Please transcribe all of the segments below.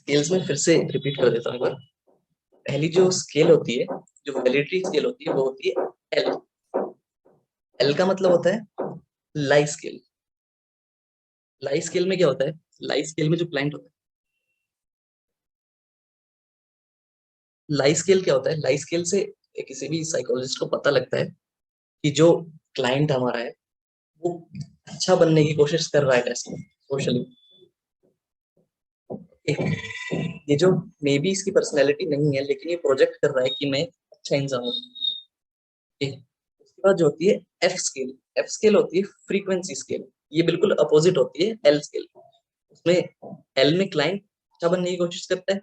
Scales में फिर से रिपीट कर देता हूँ एक बार। पहली जो स्केल होती है, जो वैलिडिटी स्केल होती है, वो होती है एल। एल का मतलब होता है लाई स्केल। लाई स्केल में क्या होता है? लाई स्केल में जो क्लाइंट होता है, लाई स्केल क्या होता है? लाई स्केल से किसी भी साइकोलॉजिस्ट को पता लगता है कि जो क्लाइंट हमारा है वो अच्छा बनने की कोशिश कर रहा है टेस्ट में, सोशली। ये जो मे बी इसकी पर्सनैलिटी नहीं है, लेकिन ये प्रोजेक्ट कर रहा है कि मैं अच्छा इंसान हूँ। उसके बाद जो होती है एफ स्केल। एफ स्केल होती है फ्रीक्वेंसी स्केल। ये बिल्कुल अपोजिट होती है एल स्केल। उसमें एल में क्लाइंट अच्छा बनने की कोशिश करता है,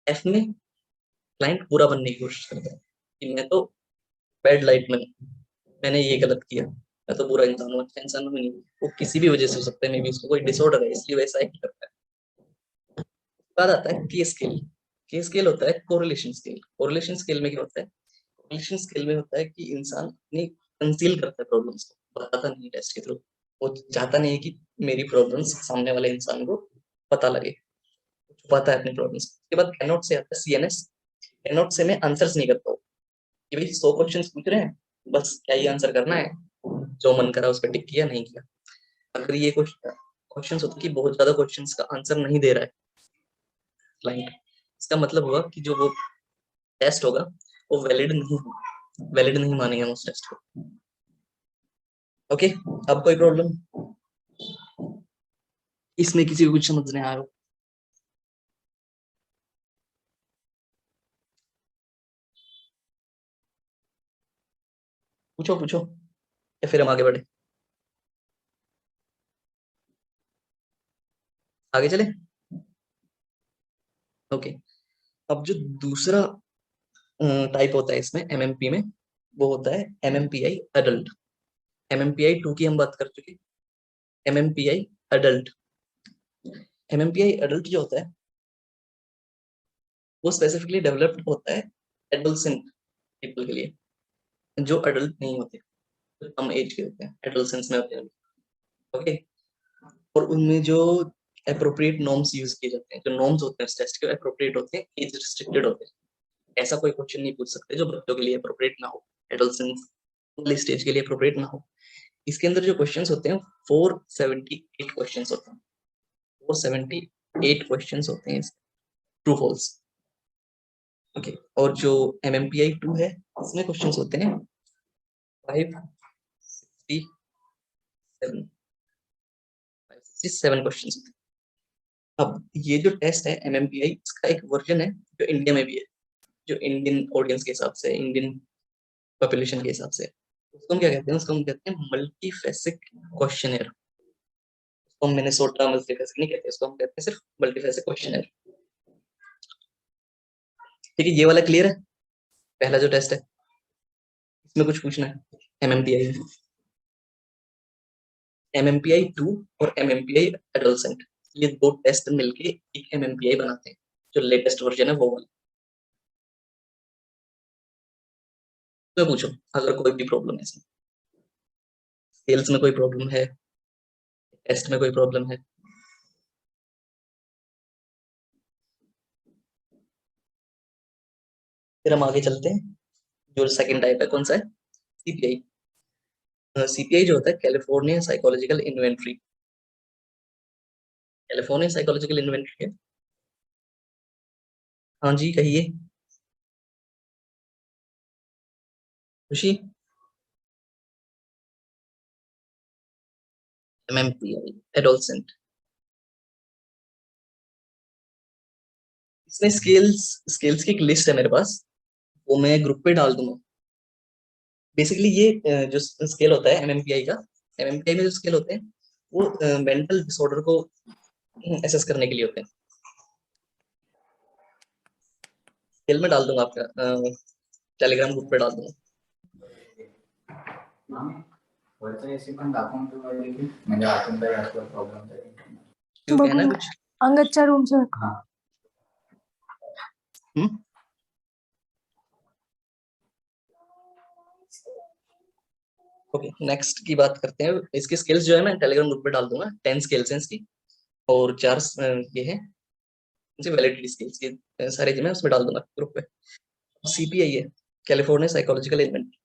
एफ में क्लाइंट बुरा बनने की कोशिश करता है कि मैं तो बैड लाइट में, मैंने ये गलत किया, मैं तो बुरा इंसान हूँ, अच्छा इंसान हूँ नहीं। वो किसी भी वजह से हो सकता है, मे बी उसको कोई डिसऑर्डर है इसलिए वैसा एक्ट करता है। बाद आता है के स्केल। के स्केल होता है कोरिलेशन स्केल। कोरिलेशन स्केल में क्या होता है? कोरिलेशन स्केल में होता है कि इंसान अपनी कंसील करता है प्रॉब्लम्स को, बताता नहीं टेस्ट के थ्रू। वो चाहता नहीं है कि मेरी प्रॉब्लम्स सामने वाले इंसान को पता लगे, छुपाता है अपनी प्रॉब्लम्स। उसके बाद कैनॉट से आता है सीएनएस। कैनॉट से मैं आंसर्स नहीं करता हूँ कि भाई 100 क्वेश्चंस पूछ रहे हैं, बस क्या ये आंसर करना है, जो मन करा उस पर टिक किया, नहीं किया। अगर ये क्वेश्चंस होते कि बहुत ज्यादा क्वेश्चंस का आंसर नहीं दे रहा है क्लाइंट, इसका मतलब हुआ कि जो वो टेस्ट होगा वो वैलिड नहीं होगा, वैलिड नहीं मानेंगे हम उस टेस्ट को। ओके, अब कोई प्रॉब्लम इसमें किसी को कुछ समझने आया हो? पूछो पूछो, या फिर हम आगे बढ़े? आगे चले। ओके, अब जो दूसरा टाइप होता है इसमें एमएमपी में, वो होता है एमएमपीआई अडल्ट। एमएमपीआई 2 की हम बात कर चुके। एमएमपीआई अडल्ट। एमएमपीआई अडल्ट जो होता है वो स्पेसिफिकली डेवलप्ड होता है एडोलसेंट पीपल के लिए, जो अडल्ट नहीं होते, जो कम एज के होते हैं, एडोलसेंस में होते हैं। ओके, और उनमें जो अप्रोप्रिएट नॉर्म्स यूज किए जाते हैं, जो नॉर्म्स होते हैं इस टेस्ट के अप्रोप्रिएट होते हैं, एज रिस्ट्रिक्टेड होते हैं। ऐसा कोई क्वेश्चन नहीं पूछ सकते जो बच्चों के लिए अप्रोप्रिएट ना हो, एडोलसेंस वाली स्टेज के लिए अप्रोप्रिएट ना हो। इसके अंदर जो क्वेश्चंस होते हैं 478 क्वेश्चंस होते हैं। 478 क्वेश्चंस होते हैं, ट्रू फॉल्स। ओके, और जो एमएमपीआई 2 है इसमें क्वेश्चंस होते हैं 567 567 क्वेश्चंस होते हैं। अब ये जो टेस्ट है एमएमपीआई, इसका एक वर्जन है जो इंडिया में भी है, जो इंडियन ऑडियंस के हिसाब से, इंडियन पॉपुलेशन के हिसाब से। उसको हम क्या कहते हैं? उसको हम कहते हैं मल्टी फेसिक क्वेश्चनर। उसको हम मिनेसोटा मल्टी फेसिक नहीं कहते, उसको हम कहते हैं सिर्फ मल्टी फेसिक क्वेश्चनर। ठीक है, ये वाला क्लियर है? पहला जो टेस्ट है इसमें कुछ पूछना है? एमएमपीआई, एमएमपीआई 2 और एमएमपीआई एडोलसेंट, ये दो टेस्ट मिलके एक एमएमपीआई बनाते हैं। जो लेटेस्ट वर्जन है वो वाला। तो पूछो अगर कोई भी प्रॉब्लम है इसमें, सेल्स में कोई प्रॉब्लम है, टेस्ट में कोई प्रॉब्लम है। फिर हम आगे चलते हैं। जो सेकंड टाइप है कौन सा है? सीपीआई। सीपीआई जो होता है California psychological inventory. California psychological inventory है। हाँ जी कहिए खुशी। एमएमपीआई एडोलसेंट। इसमें स्केल्स, स्केल्स की एक लिस्ट है मेरे पास, वो मैं ग्रुप पे डाल दूंगा। बेसिकली ये जो स्केल होता है एमएमपीआई का, एमएमपीआई में जो स्केल होते हैं वो मेंटल डिसऑर्डर को एसेस करने के लिए होते हैं। स्केल में डाल दूंगा आपका, टेलीग्राम ग्रुप पे डाल दूंगा। क्यों कहना है कुछ? अंगच्चा रूम से ओके, नेक्स्ट की बात करते हैं। इसकी स्किल्स जो है मैं टेलीग्राम ग्रुप पे डाल दूंगा। 10 स्किल्स हैं इसकी, और 4 ये है वैलिडिटी स्केल्स की सारी चीजें मैं उसमें डाल दूंगा ग्रुप पे। सीपीआई है, California psychological inventory.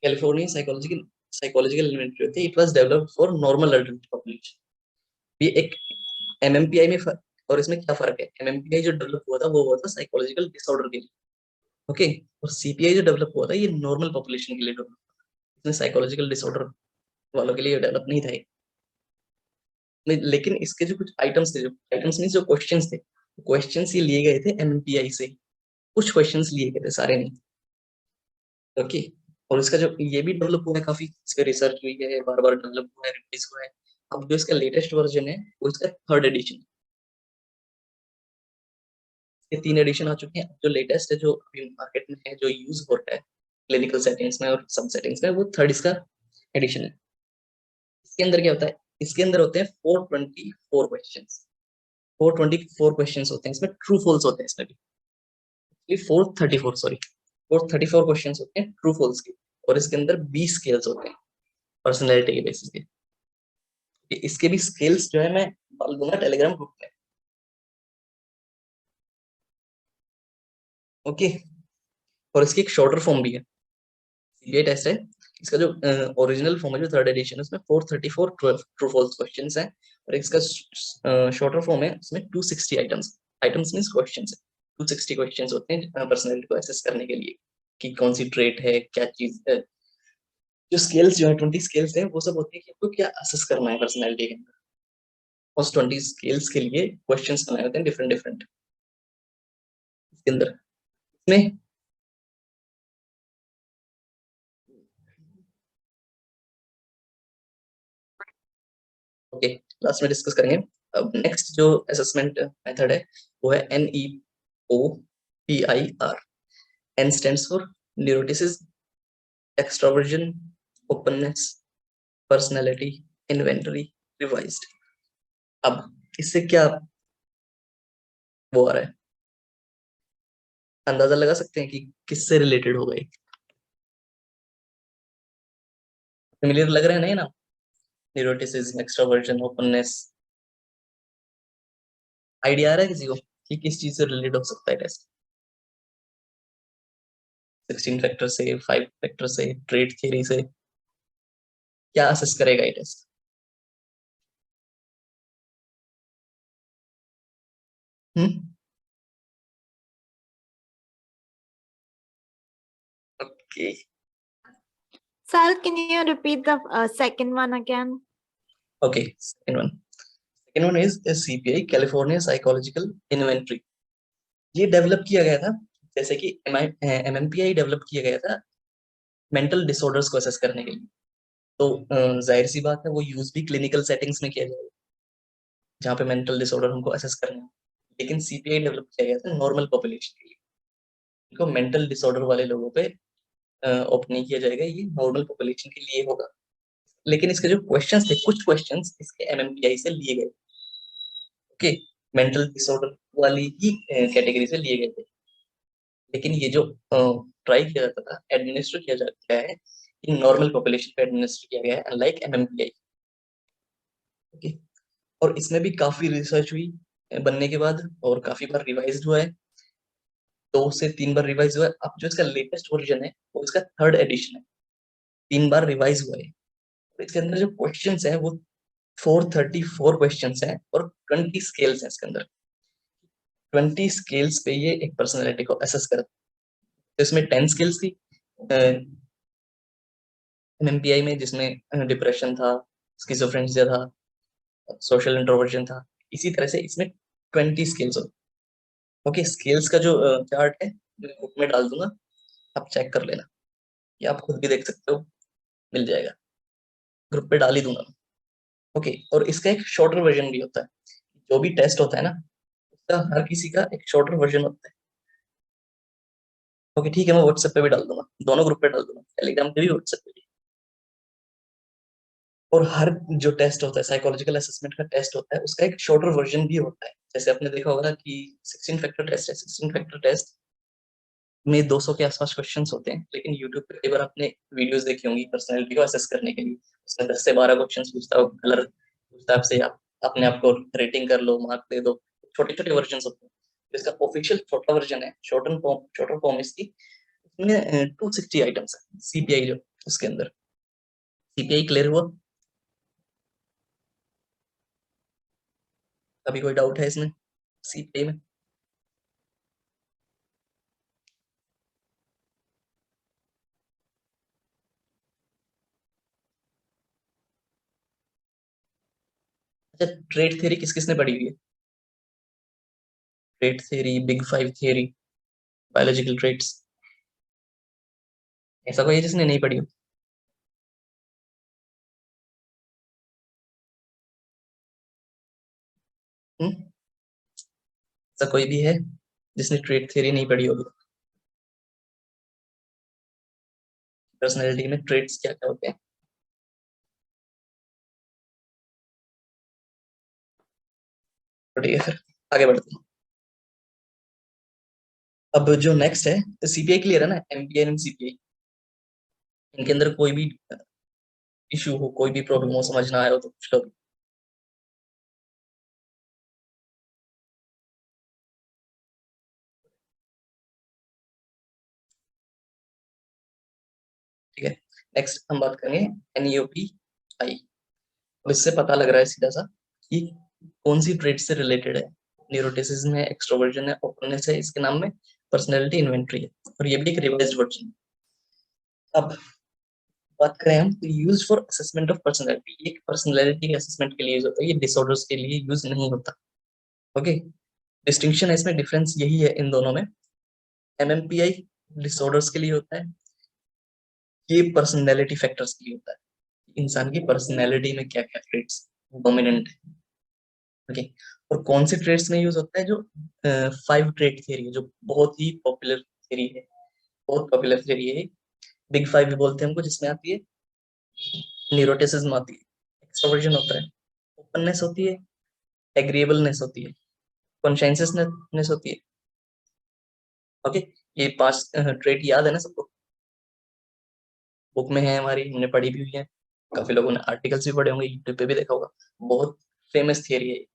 California psychological inventory होती है, it was developed for normal adult population. ये एक एमएमपीआई में फर्क, और इसमें क्या फर्क है, एमएमपीआई जो डेवलप हुआ था वो हुआ था साइकोलॉजिकल डिसऑर्डर के लिए, ओके। और सीपीआई जो डेवलप हुआ था ये नॉर्मल पॉपुलेशन के लिए डेवलप, इसमें साइकोलॉजिकल डिसऑर्डर वालों के लिए डेवलप नहीं था ये। लेकिन इसके जो कुछ आइटम्स थे, जो आइटम्स मीन जो क्वेश्चंस थे, क्वेश्चंस ये लिए गए थे एमएमपीआई से, कुछ क्वेश्चंस लिए गए थे, सारे नहीं, ओके। और इसका जो ये भी डेवलप हुआ है काफी, इस पे रिसर्च हुई है, बार बार डेवलप हुआ है, रिवाइज हुआ है। अब जो इसका लेटेस्ट वर्जन है वो इसका थर्ड एडिशन, ये 3 एडिशन आ चुके हैं। जो लेटेस्ट है, जो अभी मार्केट में है, जो यूज हो रहा है क्लिनिकल सेटिंग्स में और सब सेटिंग्स में, वो थर्ड इसका एडिशन है। इसके अंदर क्या होता है, इसके अंदर होते हैं 424 क्वेश्चंस, 424 क्वेश्चंस होते हैं इसमें, ट्रू फॉल्स होते हैं इसमें भी, 434 सॉरी, 434 क्वेश्चंस होते हैं ट्रू फॉल्स के। और इसके अंदर 20 स्केल्स होते हैं पर्सनैलिटी के बेसिस के। इसके भी स्केल्स जो है मैं डाल दूंगा टेलीग्राम ग्रुप में, ओके। और इसकी एक शॉर्टर फॉर्म भी है, सीबीआई टेस्ट है। इसका जो ओरिजिनल फॉर्म है, जो थर्ड एडिशन है, उसमें 434 ट्रू फॉल्स क्वेश्चंस हैं। और इसका शॉर्टर फॉर्म है, उसमें 260 आइटम्स, आइटम्स मींस क्वेश्चंस है, 260 क्वेश्चंस होते हैं पर्सनैलिटी को एसेस करने के लिए, कि कौन सी ट्रेट है, क्या चीज है। जो स्केल्स जो है 20 स्केल्स हैं, वो सब होते हैं कि आपको क्या असेस करना है पर्सनैलिटी के अंदर। उस 20 स्केल्स के लिए क्वेश्चंस बनाए होते हैं डिफरेंट डिफरेंट इसके अंदर, इसमें ओके, लास्ट में डिस्कस करेंगे। अब नेक्स्ट जो असेसमेंट मेथड है वो है NEOPIR। N stands for neuroticism, extroversion, openness, personality, inventory, revised. अब इससे क्या वो आ रहा है, अंदाजा लगा सकते हैं कि किससे रिलेटेड होगा ये, फेमिलियर लग रहा है ना ये ना, न्यूरोटिसिस, एक्सट्रोवर्जन, ओपननेस, आइडिया आ रहा है किसी को कि किस चीज से रिलेटेड हो सकता है टेस्ट? 16 फैक्टर से, 5 फैक्टर से, ट्रेड थ्योरी से, क्या असेस करेगा ये test? Hmm, okay. Sal, can you repeat the second one again? Okay, second one is CPI, California psychological inventory. ये डेवलप किया गया था, जैसे कि एमएमपीआई डेवलप किया गया था मेंटल डिसऑर्डर्स को असेस करने के लिए। तो जाहिर सी बात है वो यूज भी क्लिनिकल सेटिंग्स में किया जाएगा, जहाँ पे मेंटल डिसऑर्डर हमको असेस करना है। लेकिन सीपीआई डेवलप किया गया था नॉर्मल पॉपुलेशन के लिए, इनको मेंटल डिसऑर्डर वाले लोगों पे ऑप्ट नहीं किया जाएगा, ये नॉर्मल पॉपुलेशन के लिए होगा। लेकिन इसके जो क्वेश्चंस थे, कुछ क्वेश्चंस इसके एमएमपीआई से लिए गए, ओके, मेंटल डिसऑर्डर वाली ही कैटेगरी से लिए गए थे। लेकिन ये जो ट्राई किया जाता था, एडमिनिस्टर किया जाता है, इन नॉर्मल पॉपुलेशन पे एडमिनिस्टर किया गया है, अनलाइक एमएमपीआई, ओके। और इसमें भी काफी रिसर्च हुई बनने के बाद, और काफी बार रिवाइज हुआ है, 2 से 3 बार रिवाइज हुआ है। अब जो इसका लेटेस्ट वर्जन है वो इसका थर्ड एडिशन है, 3 बार रिवाइज हुआ है। और इसके अंदर जो क्वेश्चंस है वो 434 क्वेश्चंस हैं, और 20 स्केल्स हैं इसके अंदर। 20 स्केल्स पे ये एक पर्सनैलिटी को असेस करता है। तो इसमें 10 स्केल्स थी एमएमपीआई में, जिसमें डिप्रेशन था, स्किज़ोफ्रेनिया था, सोशल इंट्रोवर्जन था। इसी तरह से इसमें 20 स्केल्स होती। ओके, स्केल्स का जो चार्ट है मैं ग्रुप में डाल दूंगा, आप चेक कर लेना, या आप खुद भी देख सकते हो, मिल जाएगा, ग्रुप पे डाल ही दूंगा। ओके, और इसका एक शॉर्टर वर्जन भी होता है, जो भी टेस्ट होता है ना, उसका हर किसी का एक शॉर्टर वर्जन होता है। ओके ठीक है, मैं व्हाट्सएप पे भी डाल दूंगा, दोनों ग्रुप पे डाल दूंगा, टेलीग्राम पे भी, व्हाट्सएप पे भी। और हर जो टेस्ट होता है, साइकोलॉजिकल असेसमेंट का टेस्ट होता है, उसका एक शॉर्टर वर्जन भी होता है। जैसे आपने देखा होगा कि 16 फैक्टर टेस्ट है, 16 फैक्टर टेस्ट में 200 के आसपास क्वेश्चंस होते हैं। लेकिन यूट्यूब पे कई बार आपने वीडियोस देखी होंगी पर्सनैलिटी को असेस करने के लिए, उसमें 10 से 12 क्वेश्चंस पूछता है, कलर पूछता है आपसे, आप अपने आप को रेटिंग कर लो, मार्क दे दो, छोटे छोटे वर्जन होते हैं। तो इसका ऑफिशियल छोटा वर्जन है, शॉर्टर फॉर्म इसकी, इसमें 260 आइटम्स है सीपीआई जो उसके अंदर। सीपीआई क्लियर हुआ? अभी कोई डाउट है इसमें सीपीआई में? अच्छा, ट्रेड थ्योरी किस किसने पढ़ी हुई है? Trade theory, big five theory, biological trades, ऐसा कोई है जिसने नहीं पढ़ी हो? हम्म? ऐसा कोई भी है जिसने ट्रेड थ्योरी नहीं पढ़ी होगी? पर्सनैलिटी में ट्रेड्स क्या क्या होते हैं? तो ठीक है, फिर आगे बढ़ते हैं। अब जो नेक्स्ट है, तो सीपीआई क्लियर है ना, एमबीए एंड सीपीआई, इनके अंदर कोई भी इशू हो, कोई भी प्रॉब्लम हो, समझ ना आया हो तो कुछ लो। ठीक है, नेक्स्ट हम बात करेंगे एनईओपी आई। अब इससे पता लग रहा है सीधा सा कि कौन सी ट्रेड से रिलेटेड है। न्यूरोटिसिज्म है, एक्सट्रोवर्जन है, ओपननेस है, इसके नाम में पर्सनैलिटी इन्वेंटरी है, और ये भी एक रिवाइज्ड वर्जन। अब बात करें हम, तो use for assessment of personality, एक पर्सनैलिटी के असेसमेंट के लिए यूज होता है, ये डिसऑर्डर्स के लिए यूज नहीं होता। ओके, डिस्टिंक्शन है इसमें, डिफरेंस यही है इन दोनों में। एमएमपीआई डिसऑर्डर्स के लिए होता है, ये पर्सनैलिटी फैक्टर्स के लिए होता है, इंसान की पर्सनैलिटी में क्या क्या ट्रेट्स डोमिनेंट है। ओके, और कौन से ट्रेड्स में यूज होता है? जो 5 ट्रेड थ्योरी है, जो बहुत ही पॉपुलर थ्योरी है, बहुत पॉपुलर थ्योरी है, बिग फाइव भी बोलते हैं हमको, जिसमें आती है न्यूरोटिसिज्म, आती है एक्सट्रोवर्जन होता है, ओपननेस होती है, एग्रीएबलनेस होती है, कॉन्शियसनेस होती है। ओके, ये 5 ट्रेड याद है ना सबको? बुक में है हमारी, हमने पढ़ी भी हुई है, काफी लोगों ने आर्टिकल्स भी पढ़े होंगे, यूट्यूब पे भी देखा होगा, बहुत फेमस थियरी है।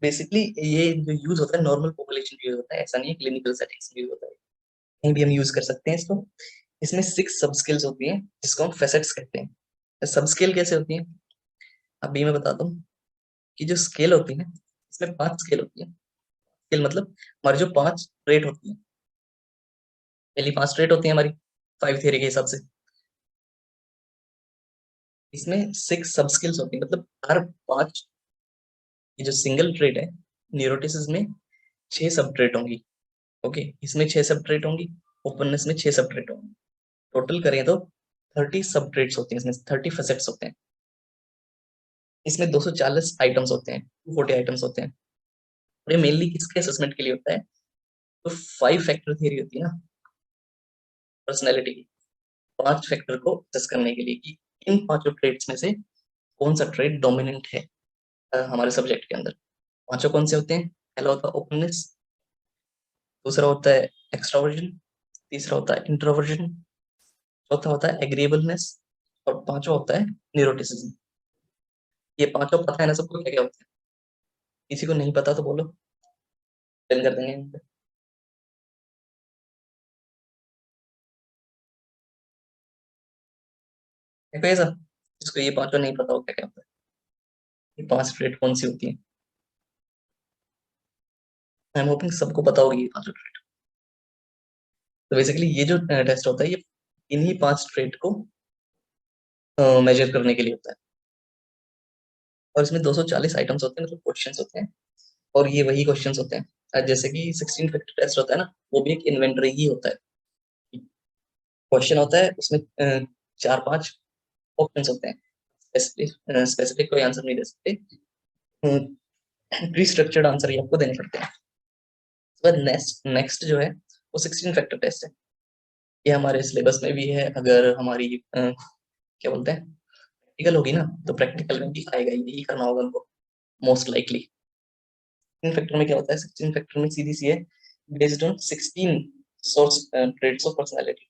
बेसिकली ये जो यूज होता है नॉर्मल पॉपुलेशन यूज होता है, ऐसा नहीं है क्लिनिकल सेटिंग्स में यूज होता है, कहीं भी हम यूज कर सकते हैं इसको। इसमें 6 सब स्किल्स होती हैं, जिसको हम फेसेट्स कहते हैं। सब स्किल कैसे होती हैं अभी मैं बताता हूँ। कि जो स्केल होती है, इसमें 5 स्केल होती है। स्केल मतलब हमारी जो 5 ट्रेट होती है, पहली 5 ट्रेट होती है हमारी 5 थियरी के हिसाब से। इसमें 6 सब स्किल्स होती है, मतलब हर 5, ये जो सिंगल ट्रेट है न्यूरोटिसिस में 6 सब ट्रेट होंगी। ओके, इसमें 6 सब ट्रेट होंगी, ओपननेस में 6 सब ट्रेट होंगी। टोटल करें तो 30 सब ट्रेट्स होती हैं, इसमें 30 फेसेट्स होते हैं। इसमें 240 आइटम्स होते हैं, 240 आइटम्स होते हैं। और ये मेनली किसके असेसमेंट के लिए होता है? तो 5 फैक्टर थियरी होती है ना पर्सनैलिटी की, 5 फैक्टर को असेस करने के लिए कि इन पांचों ट्रेड्स में से कौन सा ट्रेड डोमिनेंट है हमारे सब्जेक्ट के अंदर। पांचों कौन से होते हैं? पहला होता है ओपननेस, दूसरा होता है एक्सट्रोवर्जन, तीसरा होता है इंट्रोवर्जन, चौथा होता है एग्रीएबलनेस, और पांचवा होता है न्यूरोटिसिज्म। ये पांचों पता है ना सबको क्या क्या होता है? किसी को नहीं पता तो बोलो, फिल कर देंगे यहाँ पे। देखो ऐसा, जिसको ये पांचों नहीं पता हो क्या क्या होता है, ये 5 ट्रेड कौन सी होती है? आई एम होपिंग सबको पता होगी ये पांचों ट्रेड। तो बेसिकली ये जो टेस्ट होता है, ये इन्हीं 5 ट्रेड को मेजर करने के लिए होता है। और इसमें 240 आइटम्स होते हैं, मतलब क्वेश्चंस होते हैं, और ये वही क्वेश्चंस होते हैं जैसे कि 16 फैक्टर टेस्ट होता है ना, वो भी एक इन्वेंटरी ही होता है। क्वेश्चन होता है उसमें 4-5 ऑप्शंस होते हैं, स्पेसिफिक कोई आंसर नहीं दे सकते, प्री स्ट्रक्चर्ड आंसर ही आपको देने पड़ते हैं। उसके बाद नेक्स्ट नेक्स्ट जो है वो 16 फैक्टर टेस्ट है। ये हमारे सिलेबस में भी है, अगर हमारी क्या बोलते हैं प्रैक्टिकल होगी ना, तो प्रैक्टिकल में भी आएगा, यही करना होगा उनको मोस्ट लाइकली। 16 फैक्टर में क्या होता है? 16 फैक्टर में सीधी सी है, based on 16 source traits of personality.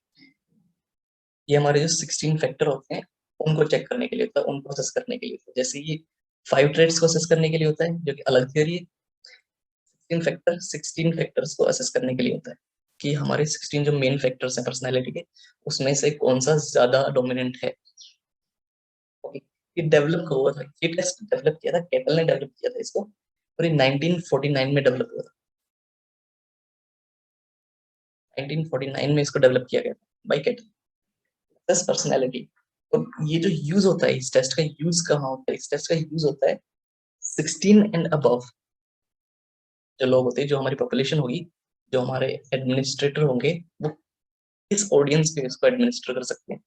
ये हमारे जो 16 फैक्टर होते हैं, उनको चेक करने के लिए होता है, उनको असेस करने के लिए होता है। जैसे ये 5 ट्रेड्स को असेस करने के लिए होता है, जो कि अलग थ्योरी है। 16 फैक्टर्स को असेस करने के लिए होता है कि हमारे 16 जो मेन फैक्टर्स हैं पर्सनैलिटी के, उसमें से कौन सा ज्यादा डोमिनेंट है। Okay, ये डेवलप हुआ था, ये टेस्ट डेवलप किया था, केटल ने डेवलप किया था इसको, और ये 1949 में डेवलप हुआ था। 1949 में इसको डेवलप किया गया था बाय केटल, टेस्ट पर्सनैलिटी। और ये जो यूज होता है, इस टेस्ट का यूज कहाँ होता है? इस टेस्ट का यूज होता है 16 एंड अबव जो लोग होते हैं, जो हमारी पॉपुलेशन होगी, जो हमारे एडमिनिस्ट्रेटर होंगे, वो किस ऑडियंस पे इसको एडमिनिस्टर कर सकते हैं,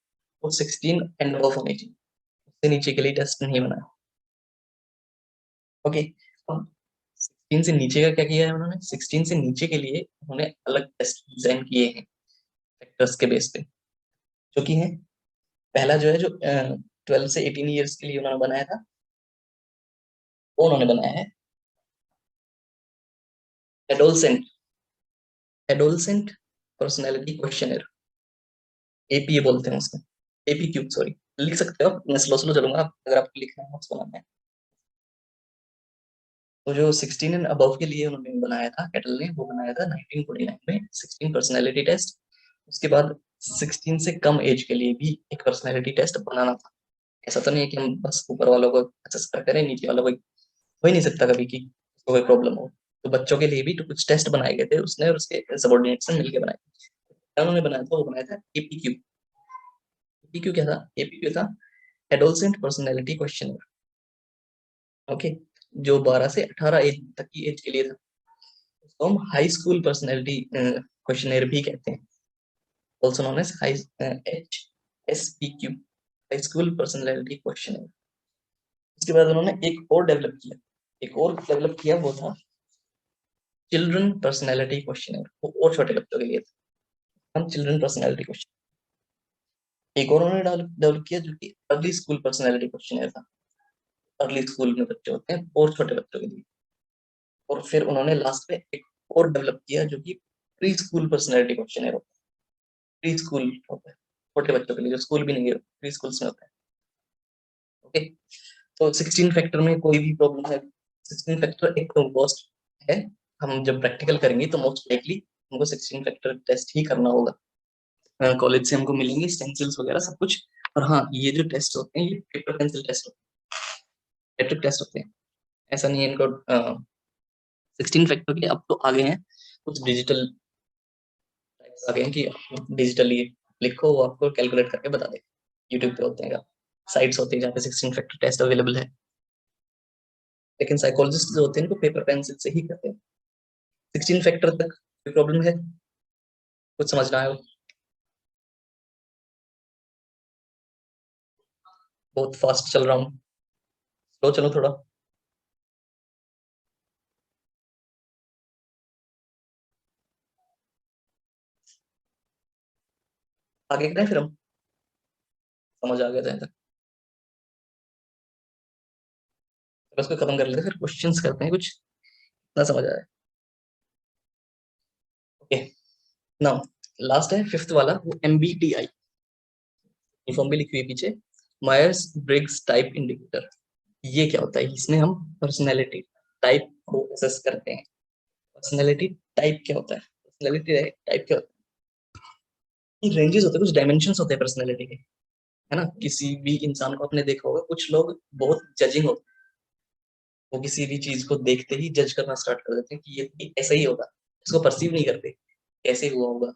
वो 16 एंड अबव होने चाहिए, उससे नीचे के लिए टेस्ट नहीं बना। ओके, अब 16 से नीचे का क्या किया है उन्होंने? 16 से नीचे के लिए उन्होंने अलग टेस्ट डिजाइन किए हैं फैक्टर्स के बेस पे, जो कि है, पहला जो है, जो 12 से 18 ईयर्स के लिए उन्होंने बनाया था, वो उन्होंने बनाया है adolescent adolescent personality questionnaire, APA बोलते हैं उसको, एपीक्यू, सॉरी। लिख सकते हो आप, मैं स्लो स्लो चलूंगा अगर आपको लिखना है, नोट्स बनाना है। तो जो 16 एंड अबव के लिए उन्होंने बनाया था, केटल ने, वो बनाया था 1949 में 16 पर्सनैलिटी टेस्ट। उसके बाद 16 से कम एज के लिए भी एक पर्सनैलिटी टेस्ट बनाना था। ऐसा तो नहीं है कि हम बस ऊपर वालों को असेस करें, नीचे वालों को हो ही नहीं सकता कभी कि उसको कोई प्रॉब्लम हो। तो बच्चों के लिए भी तो कुछ टेस्ट बनाए गए थे, उसने और उसके सबॉर्डिनेट से मिलकर बनाए। क्या उन्होंने बनाया था? वो बनाया था एपीक्यू। एपीक्यू क्या था? एपीक्यू था एडोलसेंट पर्सनैलिटी क्वेश्चनर। ओके, जो 12 से 18 एज तक की एज के लिए था, उसको हम हाई स्कूल पर्सनैलिटी क्वेश्चनर भी कहते हैं, also known as high HSPQ, high school personality questionnaire. उसके बाद उन्होंने एक और डेवलप किया, वो था चिल्ड्रन पर्सनैलिटी क्वेश्चनर, वो और छोटे बच्चों के लिए था। हम चिल्ड्रन पर्सनैलिटी क्वेश्चन, एक और उन्होंने डेवलप किया, जो कि अर्ली स्कूल पर्सनैलिटी क्वेश्चनर था। अर्ली स्कूल में बच्चे होते हैं और छोटे बच्चों के लिए। और फिर उन्होंने लास्ट में एक और डेवलप किया, जो कि प्री स्कूल पर्सनैलिटी क्वेश्चनर होता है। प्री स्कूल होता है छोटे बच्चों के लिए, जो स्कूल भी नहीं है, प्री स्कूल्स में होता है। ओके, तो 16 फैक्टर में कोई भी प्रॉब्लम है, 16 फैक्टर एक तो वर्स्ट है। हम जब प्रैक्टिकल करेंगे तो मोस्ट लाइकली हमको 16 फैक्टर टेस्ट ही करना होगा। कॉलेज से हमको मिलेंगे स्टेंसिल्स वगैरह सब कुछ। और हाँ, ये जो टेस्ट होते हैं, ये पेपर पेंसिल टेस्ट होते हैं, मैट्रिक टेस्ट होते हैं। ऐसा नहीं है इनको 16 फैक्टर के अब तो आगे हैं कुछ डिजिटल टाइप्स आ गए हैं कि डिजिटली लिखो, वो आपको कैलकुलेट करके बता दे। यूट्यूब पे होते हैं, साइट्स होती है जहाँ पे 16 फैक्टर टेस्ट अवेलेबल है। लेकिन साइकोलॉजिस्ट जो होते हैं इनको पेपर पेंसिल से ही करते हैं। 16 फैक्टर तक कोई प्रॉब्लम है? कुछ समझना है? बहुत फास्ट चल रहा हूँ, स्लो चलो थोड़ा। आगे करें फिर हम, समझ आ गया जहाँ तक। तो इसको खत्म कर लेते हैं, फिर क्वेश्चंस करते हैं कुछ, ना समझ आया। ओके, नाउ लास्ट है फिफ्थ वाला, वो MBTI, फॉर्म भी लिखी हुई है पीछे, मायर्स ब्रिग्स टाइप इंडिकेटर। ये क्या होता है? इसमें हम पर्सनैलिटी टाइप को असेस करते हैं। पर्सनैलिटी टाइप क्या होता है? पर्सनैलिटी टाइप क्या होता है? रेंजेस होते हैं, कुछ डायमेंशंस होते हैं पर्सनैलिटी के, है ना? किसी भी इंसान को आपने देखा होगा, कुछ लोग बहुत जजिंग होते हैं, वो किसी भी चीज को देखते ही जज करना स्टार्ट कर देते हैं कि ये ऐसा ही होगा। इसको परसीव नहीं करते कैसे हुआ होगा,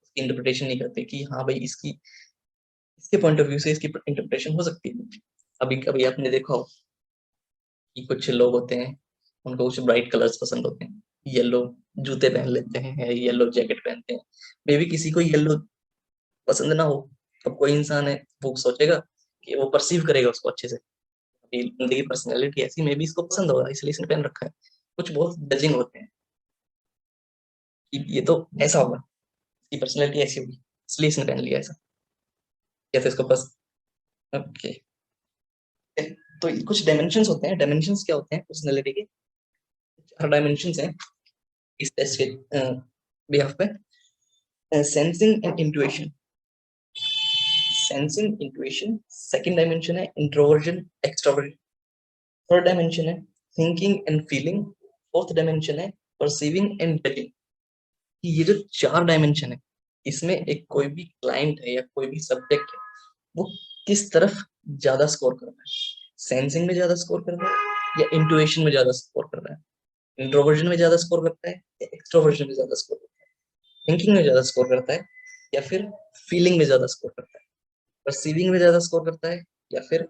इसकी इंटरप्रिटेशन नहीं करते कि हाँ भाई, इसकी इसके पॉइंट ऑफ व्यू से इसकी इंटरप्रिटेशन हो सकती है। अभी कभी आपने देखा हो कि कुछ लोग होते हैं, उनको कुछ ब्राइट कलर्स पसंद होते हैं, येलो जूते पहन लेते हैं, येलो जैकेट पहनते हैं। मे बी किसी को येलो पसंद ना हो, अब कोई इंसान है, वो सोचेगा कि वो परसीव करेगा उसको अच्छे से, बंदे की पर्सनैलिटी ऐसी, मे बी इसको पसंद होगा इसलिए इसने पहन रखा है। कुछ बहुत जजिंग होते हैं कि ये तो ऐसा होगा, इसकी पर्सनैलिटी ऐसी होगी इसलिए इसने पहन लिया ऐसा, कैसे इसको पसंद। ओके, तो कुछ डायमेंशंस होते हैं। डायमेंशंस क्या होते हैं पर्सनैलिटी के? चार डायमेंशंस हैं इस टेस्ट के बिहाफ पे। Sensing and intuition, sensing, intuition. Second dimension है इंट्रोवर्जन, एक्सट्रोवर्जन। थर्ड डायमेंशन है thinking and feeling. Fourth dimension है परसीविंग एंड जजिंग। ये जो 4 डायमेंशन है, इसमें एक कोई भी क्लाइंट है या कोई भी सब्जेक्ट है, वो किस तरफ ज्यादा स्कोर कर रहा है। सेंसिंग में ज्यादा स्कोर कर रहा है या इंट्यूशन में ज्यादा स्कोर कर रहा है। इंट्रोवर्जन में ज्यादा स्कोर करता है या एक्सट्रोवर्जन में ज्यादा स्कोर करता है। थिंकिंग में ज्यादा स्कोर करता है या फिर फीलिंग में ज्यादा स्कोर करता है। परसीविंग में ज्यादा स्कोर करता है या फिर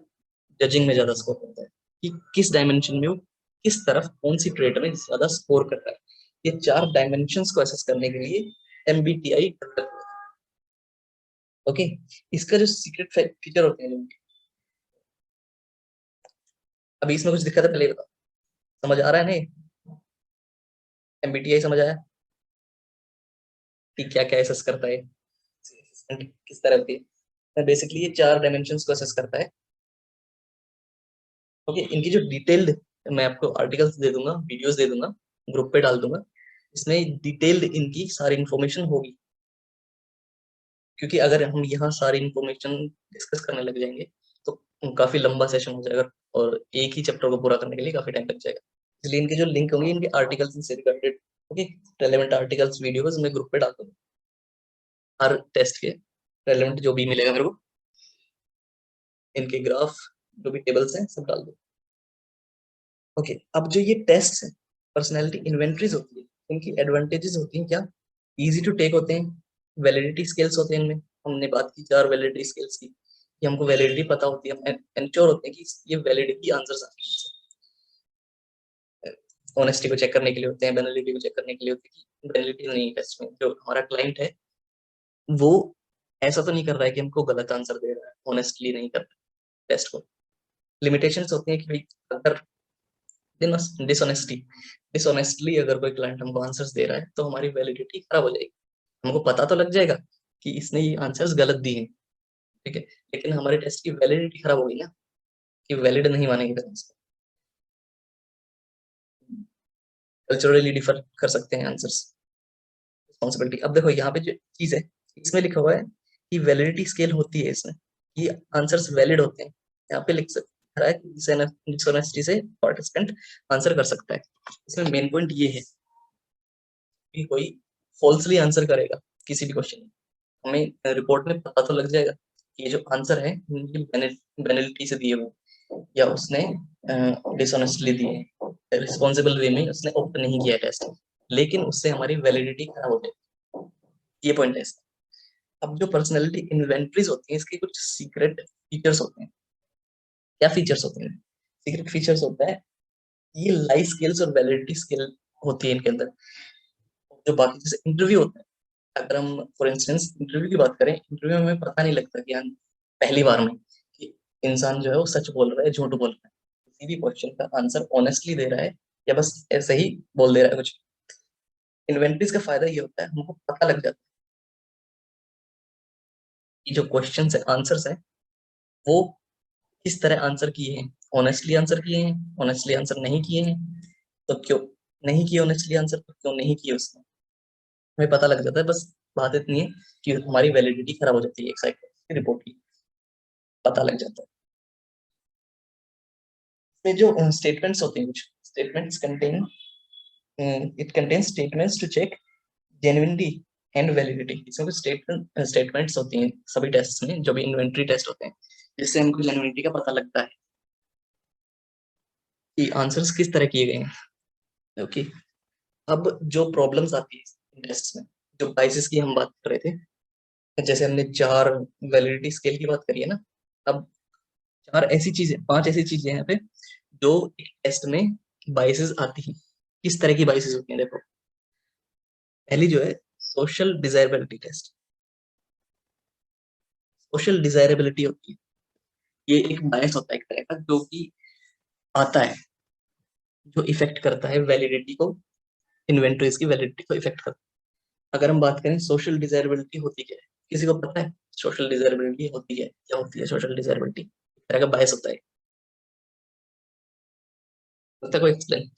जजिंग में ज्यादा स्कोर करता है। कि किस डायमेंशन में वो किस तरफ कौन सी ट्रेड में ज्यादा स्कोर कर रहा है। ये 4 डायमेंशंस को एसेस करने के लिए एमबीटीआई डेवलप हुआ। ओके, इसका जो सीक्रेट फीचर होते हैं, अभी इसमें कुछ दिक्कत है पहले बताओ, समझ आ रहा है नहीं? एमबीटीआई समझ आया कि क्या क्या एसेस करता है, किस तरह की? बेसिकली ये 4 डायमेंशंस को एसेस करता है। ओके, इनकी जो डिटेल्ड, मैं आपको आर्टिकल्स दे दूंगा, वीडियोस दे दूंगा, ग्रुप पे डाल दूंगा, इसमें डिटेल्ड इनकी सारी इंफॉर्मेशन होगी। क्योंकि अगर हम यहाँ सारी इंफॉर्मेशन डिस्कस करने लग जाएंगे तो काफी लंबा सेशन हो जाएगा और एक ही चैप्टर को पूरा करने के लिए काफी टाइम लग जाएगा। इसलिए इनके जो लिंक होंगे इनके आर्टिकल्स से related, okay, relevant articles videos मैं ग्रुप पे डाल दूंगा। हर टेस्ट के रेलेवेंट जो भी मिलेगा मेरे को, इनके ग्राफ जो भी टेबल्स हैं सब डाल दूंगा। ओके, अब जो ये टेस्ट है, पर्सनैलिटी इन्वेंटरीज होती है, इनकी एडवांटेजेस होती हैं क्या? इजी टू टेक होते हैं, वैलिडिटी स्केल्स होते हैं इनमें। हमने बात की 4 वैलिडिटी स्केल्स की, कि हमको वैलिडिटी पता होती है, हम एंश्योर होते हैं कि ये वैलिडिटी आंसर्स आते हैं। ऑनेस्टी को चेक करने के लिए होते हैं, वैलिडिटी को चेक करने के लिए होते हैं कि वैलिडिटी नहीं है टेस्ट में, जो हमारा क्लाइंट है वो ऐसा तो नहीं कर रहा है कि हमको गलत आंसर दे रहा है, ऑनेस्टली नहीं कर रहा है टेस्ट को। लिमिटेशंस होती हैं कि भाई अगर डिसऑनेस्टी डिसऑनेस्टली अगर कोई क्लाइंट हमको आंसर्स दे रहा है तो हमारी वैलिडिटी खराब हो जाएगी। हमको पता तो लग जाएगा कि इसने ये आंसर्स गलत दिए हैं, ठीक है, लेकिन हमारे टेस्ट की वैलिडिटी खराब होगी ना, कि वैलिड नहीं मानेंगे फिर इसको। कल्चरली डिफर कर सकते हैं आंसर्स। रिस्पॉन्सिबिलिटी, अब देखो यहाँ पे जो चीज है, इसमें लिखा हुआ है कि वैलिडिटी स्केल होती है इसमें, ये आंसर्स वैलिड होते हैं। यहाँ पे लिख सकता है कि डिसऑनेस्टी से पार्टिसिपेंट आंसर कर सकता है। इसमें मेन पॉइंट ये है कि कोई फॉल्सली आंसर करेगा किसी भी क्वेश्चन, हमें रिपोर्ट में पता तो लग जाएगा कि ये जो आंसर है बेनिलिटी से दिए हुए या उसने डिसऑनेस्टली दिए, रिस्पॉन्सिबल वे में उसने ऑप्ट नहीं किया टेस्ट, लेकिन उससे हमारी वैलिडिटी खराब हो जाएगी। ये पॉइंट है इसका। अब जो पर्सनैलिटी इन्वेंटरीज होती हैं, इसके कुछ सीक्रेट फीचर्स होते हैं। क्या फीचर्स होते हैं? सीक्रेट फीचर्स होता है ये लाइफ स्किल्स और वैलिडिटी स्किल होती है इनके अंदर। जो बाकी जैसे इंटरव्यू होता है, अगर हम फॉर इंस्टेंस इंटरव्यू की बात करें, इंटरव्यू में हमें पता नहीं लगता कि हम पहली बार में कि इंसान जो है वो सच बोल रहा है झूठ बोल रहा है, किसी भी क्वेश्चन का आंसर ऑनेस्टली दे रहा है या बस ऐसे ही बोल दे रहा है कुछ। इन्वेंटरीज का फायदा ये होता है हमको पता लग जाता है कि जो क्वेश्चन है आंसर्स है वो किस तरह आंसर किए हैं, ऑनेस्टली आंसर किए हैं, ऑनेस्टली आंसर नहीं किए हैं, तो क्यों नहीं किए ऑनेस्टली आंसर, तो क्यों नहीं किए उसने, हमें पता लग जाता है। बस बात इतनी है कि हमारी वैलिडिटी खराब हो जाती है एक साइड की रिपोर्ट की, पता लग जाता है। में जो स्टेटमेंट्स होते हैं, कुछ statements contain it contain statements to check genuinity and validity. इसमें कुछ स्टेटमेंट्स होती हैं सभी टेस्ट में, जो भी इन्वेंटरी टेस्ट होते हैं, जिससे हमको जेन्युइनिटी का पता लगता है कि आंसर्स किस तरह किए गए हैं। ओके, अब जो प्रॉब्लम्स आती है टेस्ट में, जो बाइसेस की हम बात कर रहे थे, जैसे हमने 4 वैलिडिटी स्केल की बात करी है ना, अब 4 ऐसी चीजें, 5 ऐसी चीजें हैं यहाँ पे जो एक टेस्ट में बाइसेस आती हैं। किस तरह की बाइसेस होती हैं देखो, पहली जो है social desirability test. Social desirability होती है, ये एक बायस होता है एक तरह का, जो कि आता है, जो इफेक्ट करता है वैलिडिटी को, इन्वेंटरीज की वैलिडिटी को इफेक्ट करता है। अगर हम बात करें सोशल डिजायरेबिलिटी होती क्या है, किसी को पता है सोशल डिजायरेबिलिटी होती है क्या? होती है सोशल डिजायरेबिलिटी एक तरह का बायस होता है, होता है कोई एक्सप्लेन?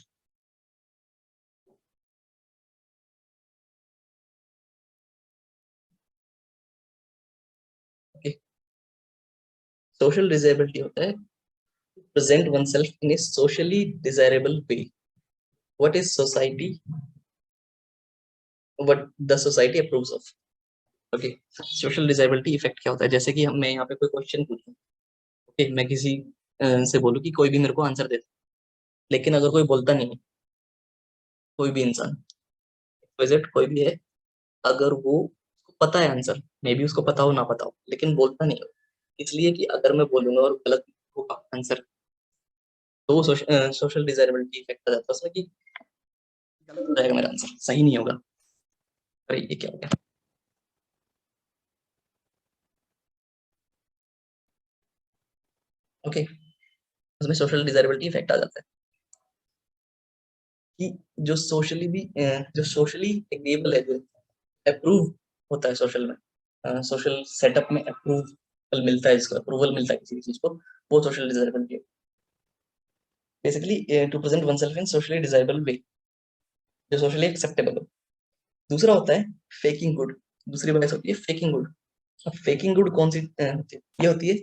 ओके, सोशल डिजायबिलिटी होता है present one self in a socially desirable way. What is society, what the society approves of. Okay, social desirability effect क्या होता है? जैसे कि मैं यहाँ पे कोई क्वेश्चन पूछूं, ओके, मैं किसी से बोलूं कि कोई भी मेरे को आंसर दे दे, लेकिन अगर कोई बोलता नहीं है, कोई भी इंसान, विजिट कोई भी है, अगर वो पता है आंसर, मे बी उसको पता हो ना पता हो, लेकिन बोलता नहीं हो, इसलिए कि अगर मैं बोलूंगा और गलत होगा आंसर, तो वो सोशल डिजायरेबिलिटी इफेक्ट आ जाता है उसमें कि गलत हो जाएगा, मेरा आंसर सही नहीं होगा. अरे ये क्या हो गया? ओके, उसमें सोशल डिजायरेबिलिटी इफेक्ट आ जाता है कि जो सोशली भी जो सोशली एग्रीएबल है, जो अप्रूव होता है सोशल में, सोशल सेटअप में अप्रूवल मिलता है, इसको अप्रूवल मिलता है किसी भी चीज को, वो सोशल डिजायरेबिलिटी है. Basically to present one self in socially desirable way, जो सोशली एक्सेप्टेबल हो. दूसरा होता है फेकिंग गुड. दूसरी बात होती है फेकिंग गुड. अब फेकिंग गुड कौन सी होती है? ये होती है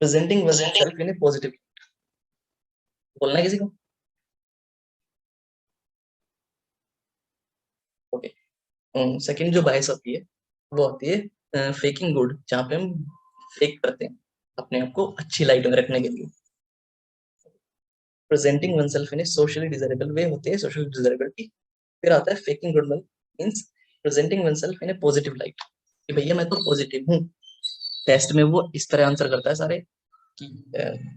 presenting one self in a positive. बोलना है किसी को? ओके. सेकंड जो बायस होती है, वो होती है फेकिंग गुड, जहाँ पे हम फेक करते हैं अपने आप को अच्छी लाइट में रखने के लिए. Presenting one self in a socially desirable way होती है सोशल डिजायरेबिलिटी. फिर आता है faking good means presenting one self in a positive light, कि भैया मैं तो पॉजिटिव हूँ. टेस्ट में वो इस तरह आंसर करता है सारे कि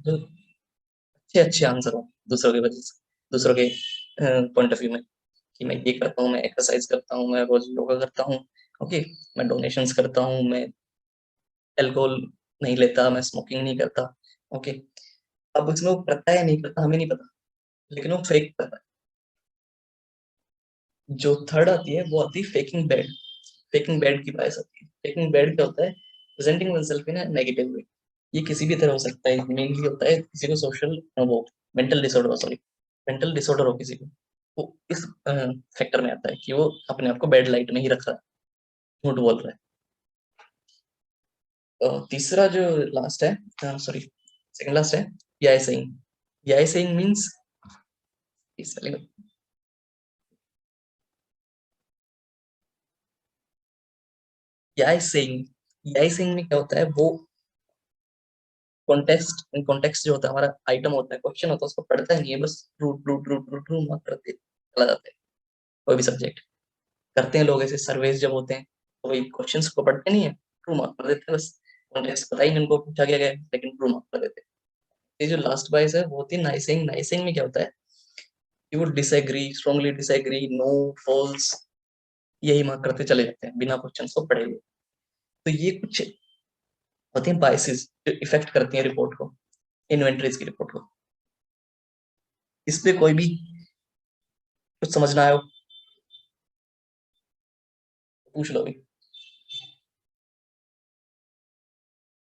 जो अच्छे अच्छे आंसर हो दूसरों के वजह से, दूसरों के पॉइंट ऑफ व्यू में, कि मैं ये करता हूँ, मैं एक्सरसाइज करता हूँ, मैं रोज योगा करता हूँ, ओके, मैं डोनेशंस करता हूँ, मैं अल्कोहल नहीं लेता, मैं स्मोकिंग नहीं करता, ओके. अब इसमें वो करता है नहीं करता हमें नहीं पता, लेकिन वो फेक करता है. जो थर्ड आती है वो आती है फेकिंग बैड. फेकिंग बैड की बायस आती है. फेकिंग बैड क्या होता है? प्रेजेंटिंग वनसेल्फ इन नेगेटिव वे. ये किसी भी तरह हो सकता है, मेनली होता है किसी को सोशल वो मेंटल डिसऑर्डर हो, सॉरी, मेंटल डिसऑर्डर हो किसी को, वो इस फैक्टर में आता है कि वो अपने आप को बैड लाइट में ही रख रहा है, झूठ बोल रहा है. तीसरा जो लास्ट है, सॉरी, सेकंड लास्ट है, याय सेइंग. याय सेइंग मींस स्पेलिंग. याय सेइंग में क्या होता है? वो कॉन्टेक्स्ट जो होता है, हमारा आइटम होता है, क्वेश्चन होता है, उसको पढ़ता ही नहीं है, बस true true true true true mark करते चला जाता है. कोई भी सब्जेक्ट करते हैं लोग ऐसे, सर्वेस जब होते हैं तो वही क्वेश्चंस को पढ़ते नहीं है, ट्रू मार्क कर देते हैं बस. कॉन्टेक्स्ट पता ही नहीं उनको पूछा गया है, लेकिन ट्रू मार्क कर देते हैं. ये जो लास्ट बाइस है वो होती है नाइसिंग. नाइसिंग में क्या होता है कि वो disagree, strongly disagree, no, false, यही मार्क करते चले जाते हैं बिना क्वेश्चंस को पढ़े हुए. तो ये कुछ होते हैं बाइसेस जो इफेक्ट करती हैं रिपोर्ट को, इन्वेंटरीज की रिपोर्ट को. इस पे कोई भी कुछ समझना आयो पूछ लो भी.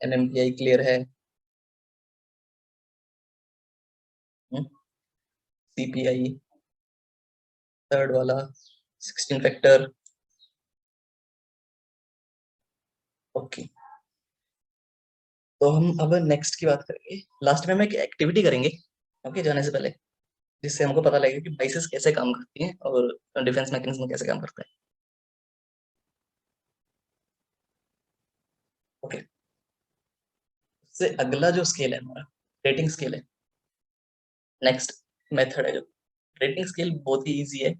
एनएमपीआई क्लियर है? सीपीआई थर्ड वाला 16 फैक्टर. ओके, तो हम अब नेक्स्ट की बात करेंगे. लास्ट में हम एक एक्टिविटी करेंगे, ओके, जाने से पहले, जिससे हमको पता लगेगा कि बाइसेस कैसे काम करती हैं और डिफेंस मैकेनिज्म कैसे काम करता है. ओके, उससे अगला जो स्केल है हमारा रेटिंग स्केल है. नेक्स्ट मेथड है जो रेटिंग स्केल, बहुत ही इजी है,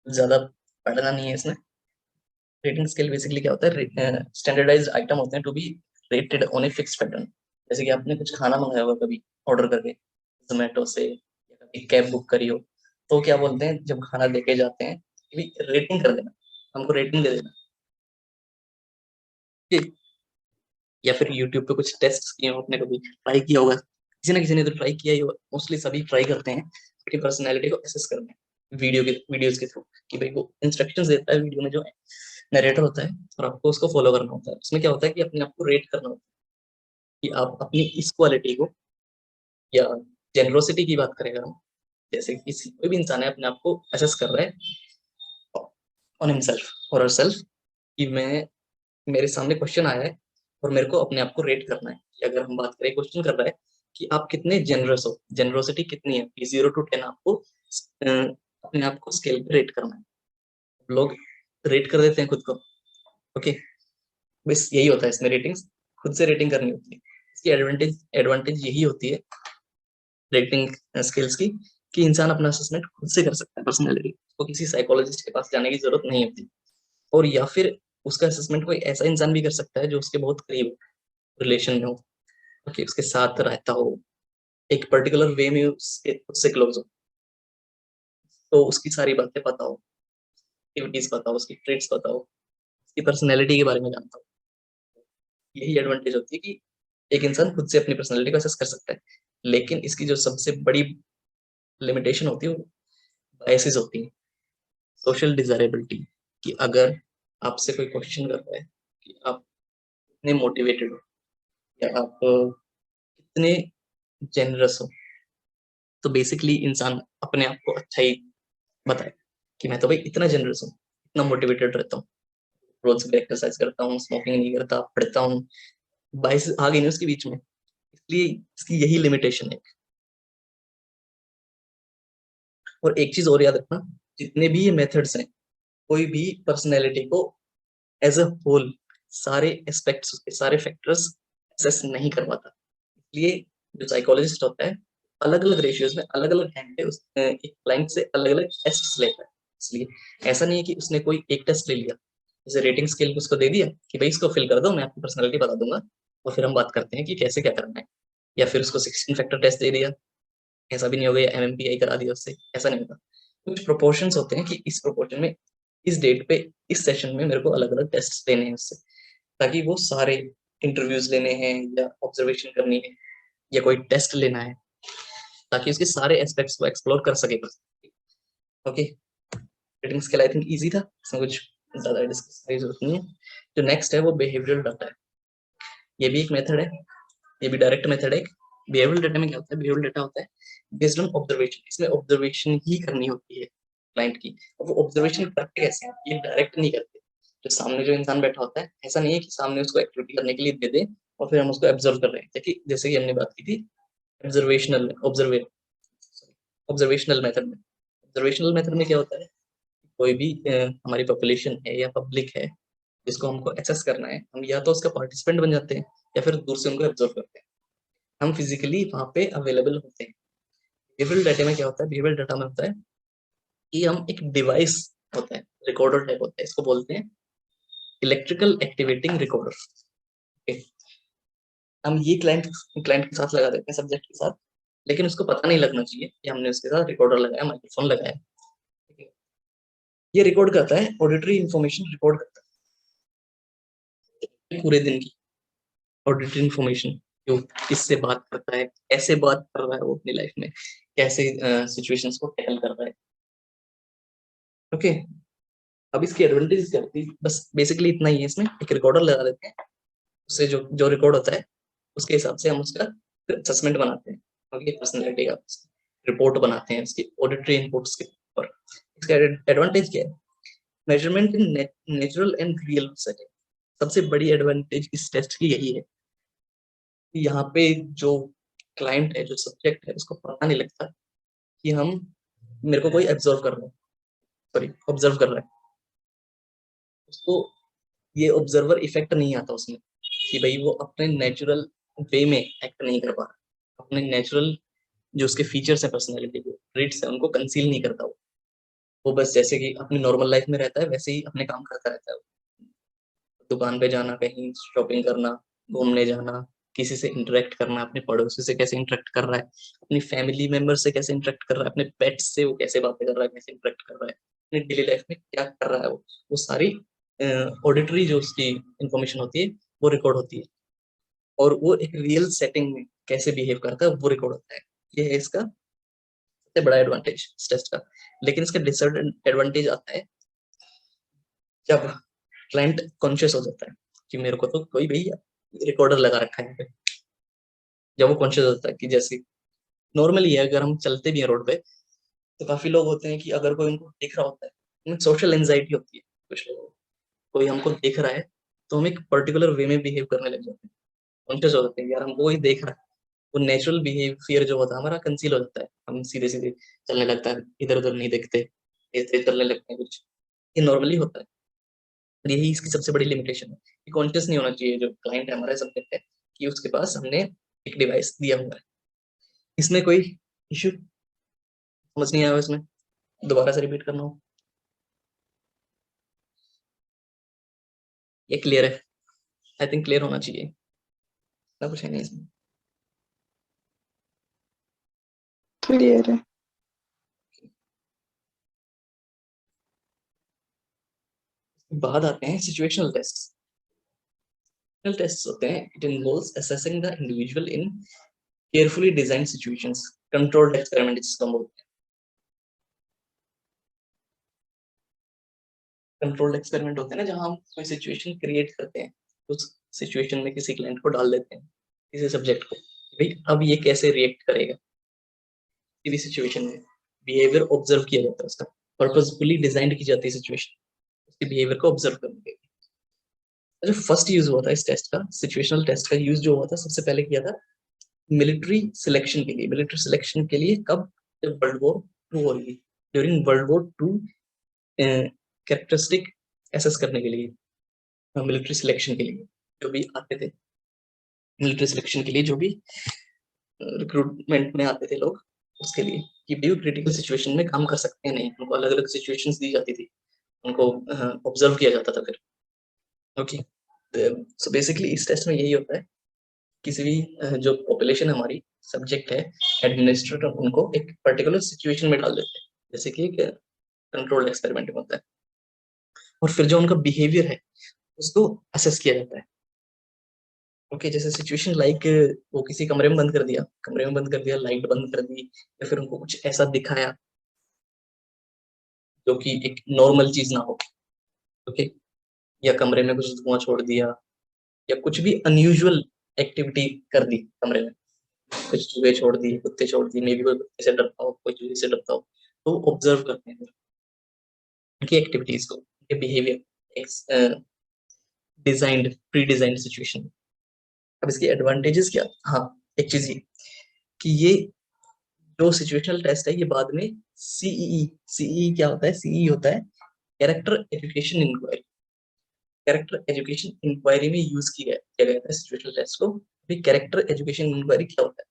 ज्यादा पढ़ना नहीं है इसमें. रेटिंग स्केल बेसिकली क्या होता है? स्टैंडर्डाइज्ड आइटम होते हैं to be rated on a fix pattern. जैसे कि आपने कुछ खाना मंगाया होगा कभी ऑर्डर करके जोमेटो से, या कभी कैब बुक करी हो, तो क्या बोलते हैं जब खाना लेके जाते हैं कि रेटिंग कर देना, हमको रेटिंग दे देना. ठीक? या फिर यूट्यूब पे कुछ टेस्ट किए हो, आपने कभी ट्राई किया होगा, किसी ना किसी ने तो ट्राई किया ही होगा, मोस्टली सभी ट्राई करते हैं अपनी पर्सनैलिटी को एसेस करने हैं वीडियोज के थ्रू, कि भाई वो इंस्ट्रक्शंस देता है वीडियो में, जो नरेटर होता है, और आपको उसको फॉलो करना होता है. उसमें क्या होता है कि अपने आप को रेट करना होता है कि आप अपनी इस क्वालिटी को, या जेनरोसिटी की बात करें अगर हम, जैसे कि किसी कोई भी इंसान है अपने आप को असेस कर रहा है ऑन हिमसेल्फ और हरसेल्फ, कि मैं, मेरे सामने क्वेश्चन आया है, और मेरे को अपने आप को रेट करना है कि अगर हम बात करें, क्वेश्चन कर रहा है कि आप कितने जेनरस हो, जेनरोसिटी कितनी है, 0 to 10 आपको अपने आप को स्केल पे रेट करना है। लोग रेट कर देते हैं खुद को, ओके, बस यही होता है इसमें, रेटिंग्स खुद से रेटिंग करनी होती है। इसकी एडवांटेज यही होती है रेटिंग स्किल्स की, कि इंसान अपना असेसमेंट खुद से कर सकता है पर्सनैलिटी, तो किसी साइकोलॉजिस्ट के पास जाने की जरूरत नहीं होती। और या फिर उसका असेसमेंट कोई ऐसा इंसान भी कर सकता है जो उसके बहुत करीब रिलेशन में हो, ओके, उसके साथ रहता हो, एक पर्टिकुलर वे में उससे क्लोज हो, तो उसकी सारी बातें पता हो, एक्टिविटीज पता हो, उसकी ट्रेट्स पता हो, उसकी पर्सनैलिटी के बारे में जानता हो। यही एडवांटेज होती है कि एक इंसान खुद से अपनी पर्सनैलिटी को असेस कर सकता है। लेकिन इसकी जो सबसे बड़ी लिमिटेशन होती है वो बायसेस होती है। सोशल डिजायरेबिलिटी, कि अगर आपसे कोई क्वेश्चन कर रहा है कि आप कितने मोटिवेटेड हो या आप कितने जेनरस हो, तो बेसिकली इंसान अपने आप को अच्छा ही बताए कि मैं तो भाई इतना जेनरस हूँ, इतना मोटिवेटेड रहता हूँ, रोज सुबह एक्सरसाइज करता हूँ, स्मोकिंग नहीं करता, पढ़ता हूँ। बाइस आ गई ना उसके बीच में, इसलिए इसकी यही लिमिटेशन है। और एक चीज और याद रखना, जितने भी ये मेथड्स हैं, कोई भी पर्सनैलिटी को एज अ होल सारे एस्पेक्ट्स, उसके सारे फैक्टर्स असेस नहीं कर पाता। इसलिए जो साइकोलॉजिस्ट होता है, अलग अलग रेशियोज में अलग अलग हैंड पे एक क्लाइंट से अलग अलग टेस्ट लेता है। इसलिए ऐसा नहीं है कि उसने कोई एक टेस्ट ले लिया, जैसे रेटिंग स्केल उसको दे दिया कि भाई इसको फिल कर दो, मैं आपकी पर्सनैलिटी बता दूंगा और फिर हम बात करते हैं कि कैसे क्या करना है। या फिर उसको 16 फैक्टर टेस्ट दे दिया, ऐसा भी नहीं हो गया, MMPI करा दिया उससे, ऐसा नहीं होता। कुछ प्रोपोर्शंस होते हैं कि इस प्रोपोर्शन में, इस डेट पे, इस सेशन में मेरे को अलग अलग टेस्ट देने हैं उससे, ताकि वो सारे इंटरव्यूज लेने हैं या ऑब्जर्वेशन करनी है या कोई टेस्ट लेना है, ताकि उसके सारे एस्पेक्ट्स को एक्सप्लोर कर सके। Okay, rating scale I think easy था, इसमें कुछ ज्यादा डिस्कस की जरूरत नहीं है। जो नेक्स्ट है वो बिहेवियरल डाटा है। ये भी एक मेथड है, ये भी डायरेक्ट मेथड है। बिहेवियरल डाटा में क्या होता है, बिहेवियरल डाटा होता है बेस्ड ऑन ऑब्जर्वेशन, इसमें ऑब्जर्वेशन ही करनी होती है क्लाइंट की। और वो ऑब्जर्वेशन करते कैसे हैं, ये डायरेक्ट नहीं करते। जो सामने जो इंसान बैठा होता है, ऐसा नहीं है कि सामने उसको एक्टिविटी करने के लिए दे दे और फिर हम उसको ऑब्जर्व कर रहे हैं, जैसे कि हमने बात की थी ऑब्जर्वेशनल मेथड में। ऑब्जर्वेशनल मेथड में क्या होता है, कोई भी हमारी पॉपुलेशन है या पब्लिक है जिसको हमको एसेस करना है, हम या तो उसका पार्टिसिपेंट बन जाते हैं या फिर दूर से उनको ऑब्जर्व करते हैं। हम फिजिकली वहां पे अवेलेबल होते हैं। बिहेवियरल डाटा में क्या होता है, बिहेवियरल डाटा में होता है कि हम एक डिवाइस होता है, रिकॉर्डर टाइप होता है, इसको बोलते हैं इलेक्ट्रिकल एक्टिवेटिंग रिकॉर्डर। हम ये क्लाइंट क्लाइंट के साथ लगा देते हैं, सब्जेक्ट के साथ, लेकिन उसको पता नहीं लगना चाहिए कि हमने उसके साथ रिकॉर्डर लगाया, माइक्रोफोन लगाया। ठीक है? ये रिकॉर्ड करता है, ऑडिटरी इंफॉर्मेशन रिकॉर्ड करता है पूरे दिन की ऑडिटरी इंफॉर्मेशन, जो किससे बात करता है, कैसे बात कर रहा है वो अपनी लाइफ में, कैसे सिचुएशंस को टैकल कर रहा है। ओके, अब इसकी एडवांटेज क्या होती है, बस बेसिकली इतना ही है। इसमें एक रिकॉर्डर लगा देते हैं, उससे जो जो रिकॉर्ड होता है उसके हिसाब से हम उसका असेसमेंट बनाते हैं, ओके, पर्सनैलिटी का रिपोर्ट बनाते हैं उसकी ऑडिटरी इनपुट्स के ऊपर। इसका एडवांटेज क्या है, measurement in natural and real setting. सबसे बड़ी एडवांटेज इस टेस्ट की यही है कि यहाँ पे जो क्लाइंट है, जो सब्जेक्ट है, उसको पता नहीं लगता कि हम, मेरे को कोई ऑब्जर्व कर रहा है, सॉरी ऑब्जर्व कर रहा है, उसको ये ऑब्जर्वर इफेक्ट नहीं आता उसमें कि भाई वो अपने नेचुरल वे में एक्ट नहीं कर पा रहा, अपने नेचुरल जो उसके फीचर्स है, पर्सनैलिटी के ट्रेट्स है, उनको कंसील नहीं करता वो बस जैसे कि अपनी नॉर्मल लाइफ में रहता है वैसे ही अपने काम करता रहता है। दुकान पे जाना, कहीं शॉपिंग करना, घूमने जाना, किसी से इंटरेक्ट करना, अपने पड़ोसी से कैसे इंटरेक्ट कर रहा है, अपनी फैमिली मेंबर से कैसे इंटरेक्ट कर रहा है, अपने पेट्स से वो कैसे बातें कर रहा है, कैसे इंटरेक्ट कर रहा है, अपनी डेली लाइफ में क्या कर रहा है, वो सारी ऑडिटरी जो उसकी इंफॉर्मेशन होती है वो रिकॉर्ड होती है। और वो एक रियल सेटिंग में कैसे बिहेव करता है वो रिकॉर्ड होता है। ये है इसका सबसे बड़ा एडवांटेज इस टेस्ट का। लेकिन इसका डिसएडवांटेज आता है जब क्लाइंट कॉन्शियस हो जाता है कि मेरे को तो कोई भैया रिकॉर्डर लगा रखा है। जब वो कॉन्शियस होता है कि जैसे नॉर्मली है, अगर हम चलते भी हैं रोड पे, तो काफी लोग होते हैं कि अगर कोई उनको देख रहा होता है, उन्हें सोशल एंजाइटी होती है कुछ लोगों को, कोई हमको देख रहा है तो हम एक पर्टिकुलर वे में बिहेव करने लग जाते हैं, कॉन्शियस हो जाते हैं यार हमको वही देख रहा है, वो नेचुरल बिहेवियर जो होता है हमारा कंसील हो जाता है, हम सीधे सीधे चलने लगता है, इधर उधर नहीं देखते, ऐसे चलने लगते हैं कुछ, ये नॉर्मली होता है। और यही इसकी सबसे बड़ी लिमिटेशन है कि कॉन्शियस नहीं होना चाहिए जो क्लाइंट है हमारा सब्जेक्ट है, कि उसके पास हमने एक डिवाइस दिया हुआ है। इसमें कोई इश्यू समझ नहीं आया इसमें, दोबारा से रिपीट करना हो? ये क्लियर है? आई थिंक क्लियर होना चाहिए ना, कुछ है नहीं इसमें। क्लियर है। बाद आते हैं सिचुएशनल टेस्ट। टेस्ट होते हैं, it involves assessing the individual in carefully design situations, controlled experiment जिसको हम बोलते हैं। कंट्रोल्ड एक्सपेरिमेंट होते हैं ना, जहां हम कोई सिचुएशन क्रिएट करते हैं, उस सिचुएशन में किसी क्लाइंट को डाल देते हैं, किसी सब्जेक्ट को, भाई अब ये कैसे रिएक्ट करेगा किसी सिचुएशन में, बिहेवियर ऑब्जर्व किया जाता है उसका, पर्पसफुली डिजाइन की जाती है सिचुएशन उसके बिहेवियर को ऑब्जर्व करने के लिए। जो फर्स्ट यूज हुआ था इस टेस्ट का, सिचुएशनल टेस्ट का यूज जो हुआ था सबसे पहले किया था मिलिट्री सिलेक्शन के लिए। मिलिट्री सिलेक्शन के लिए कब? जब वर्ल्ड वॉर टू हो रही थी, during world war two, characteristic assess करने के लिए, मिलिट्री सिलेक्शन के लिए जो भी आते थे, मिलिट्री सिलेक्शन के लिए जो भी रिक्रूटमेंट में आते थे लोग, उसके लिए कि भी क्रिटिकल सिचुएशन में काम कर सकते हैं नहीं, उनको अलग अलग सिचुएशंस दी जाती थी, उनको ऑब्जर्व किया जाता था फिर। ओके, सो बेसिकली इस टेस्ट में यही होता है, किसी भी जो पॉपुलेशन हमारी सब्जेक्ट है, एडमिनिस्ट्रेटर उनको एक पर्टिकुलर सिचुएशन में डाल देते हैं, जैसे कि एक कंट्रोल्ड एक्सपेरिमेंट में होता है, और फिर जो उनका बिहेवियर है उसको असेस किया जाता है। ओके, जैसे सिचुएशन लाइक वो किसी कमरे में बंद कर दिया, कमरे में बंद कर दिया, लाइट बंद कर दी, या फिर उनको कुछ ऐसा दिखाया जो कि एक नॉर्मल चीज ना हो। ओके, या कमरे में कुछ धुआं छोड़ दिया, या कुछ भी अनयूजुअल एक्टिविटी कर दी कमरे में, कुछ चूहे छोड़ दिए, कुत्ते छोड़ दिए, मे बी कोई कुत्ते से डरता हो, कोई चूहे से डरता हो, तो ऑब्जर्व करते हैं उनकी एक्टिविटीज को, उनके behaviour, designed pre designed situation. अब इसके एडवांटेजेस क्या? हाँ, एक चीज ये कि ये जो सिचुएशनल टेस्ट है ये बाद में सीईई, सीईई क्या होता है? सीईई होता है character education inquiry. Character education inquiry में यूज किया गया था सिचुएशनल टेस्ट को। अभी कैरेक्टर एजुकेशन इंक्वायरी क्या होता है?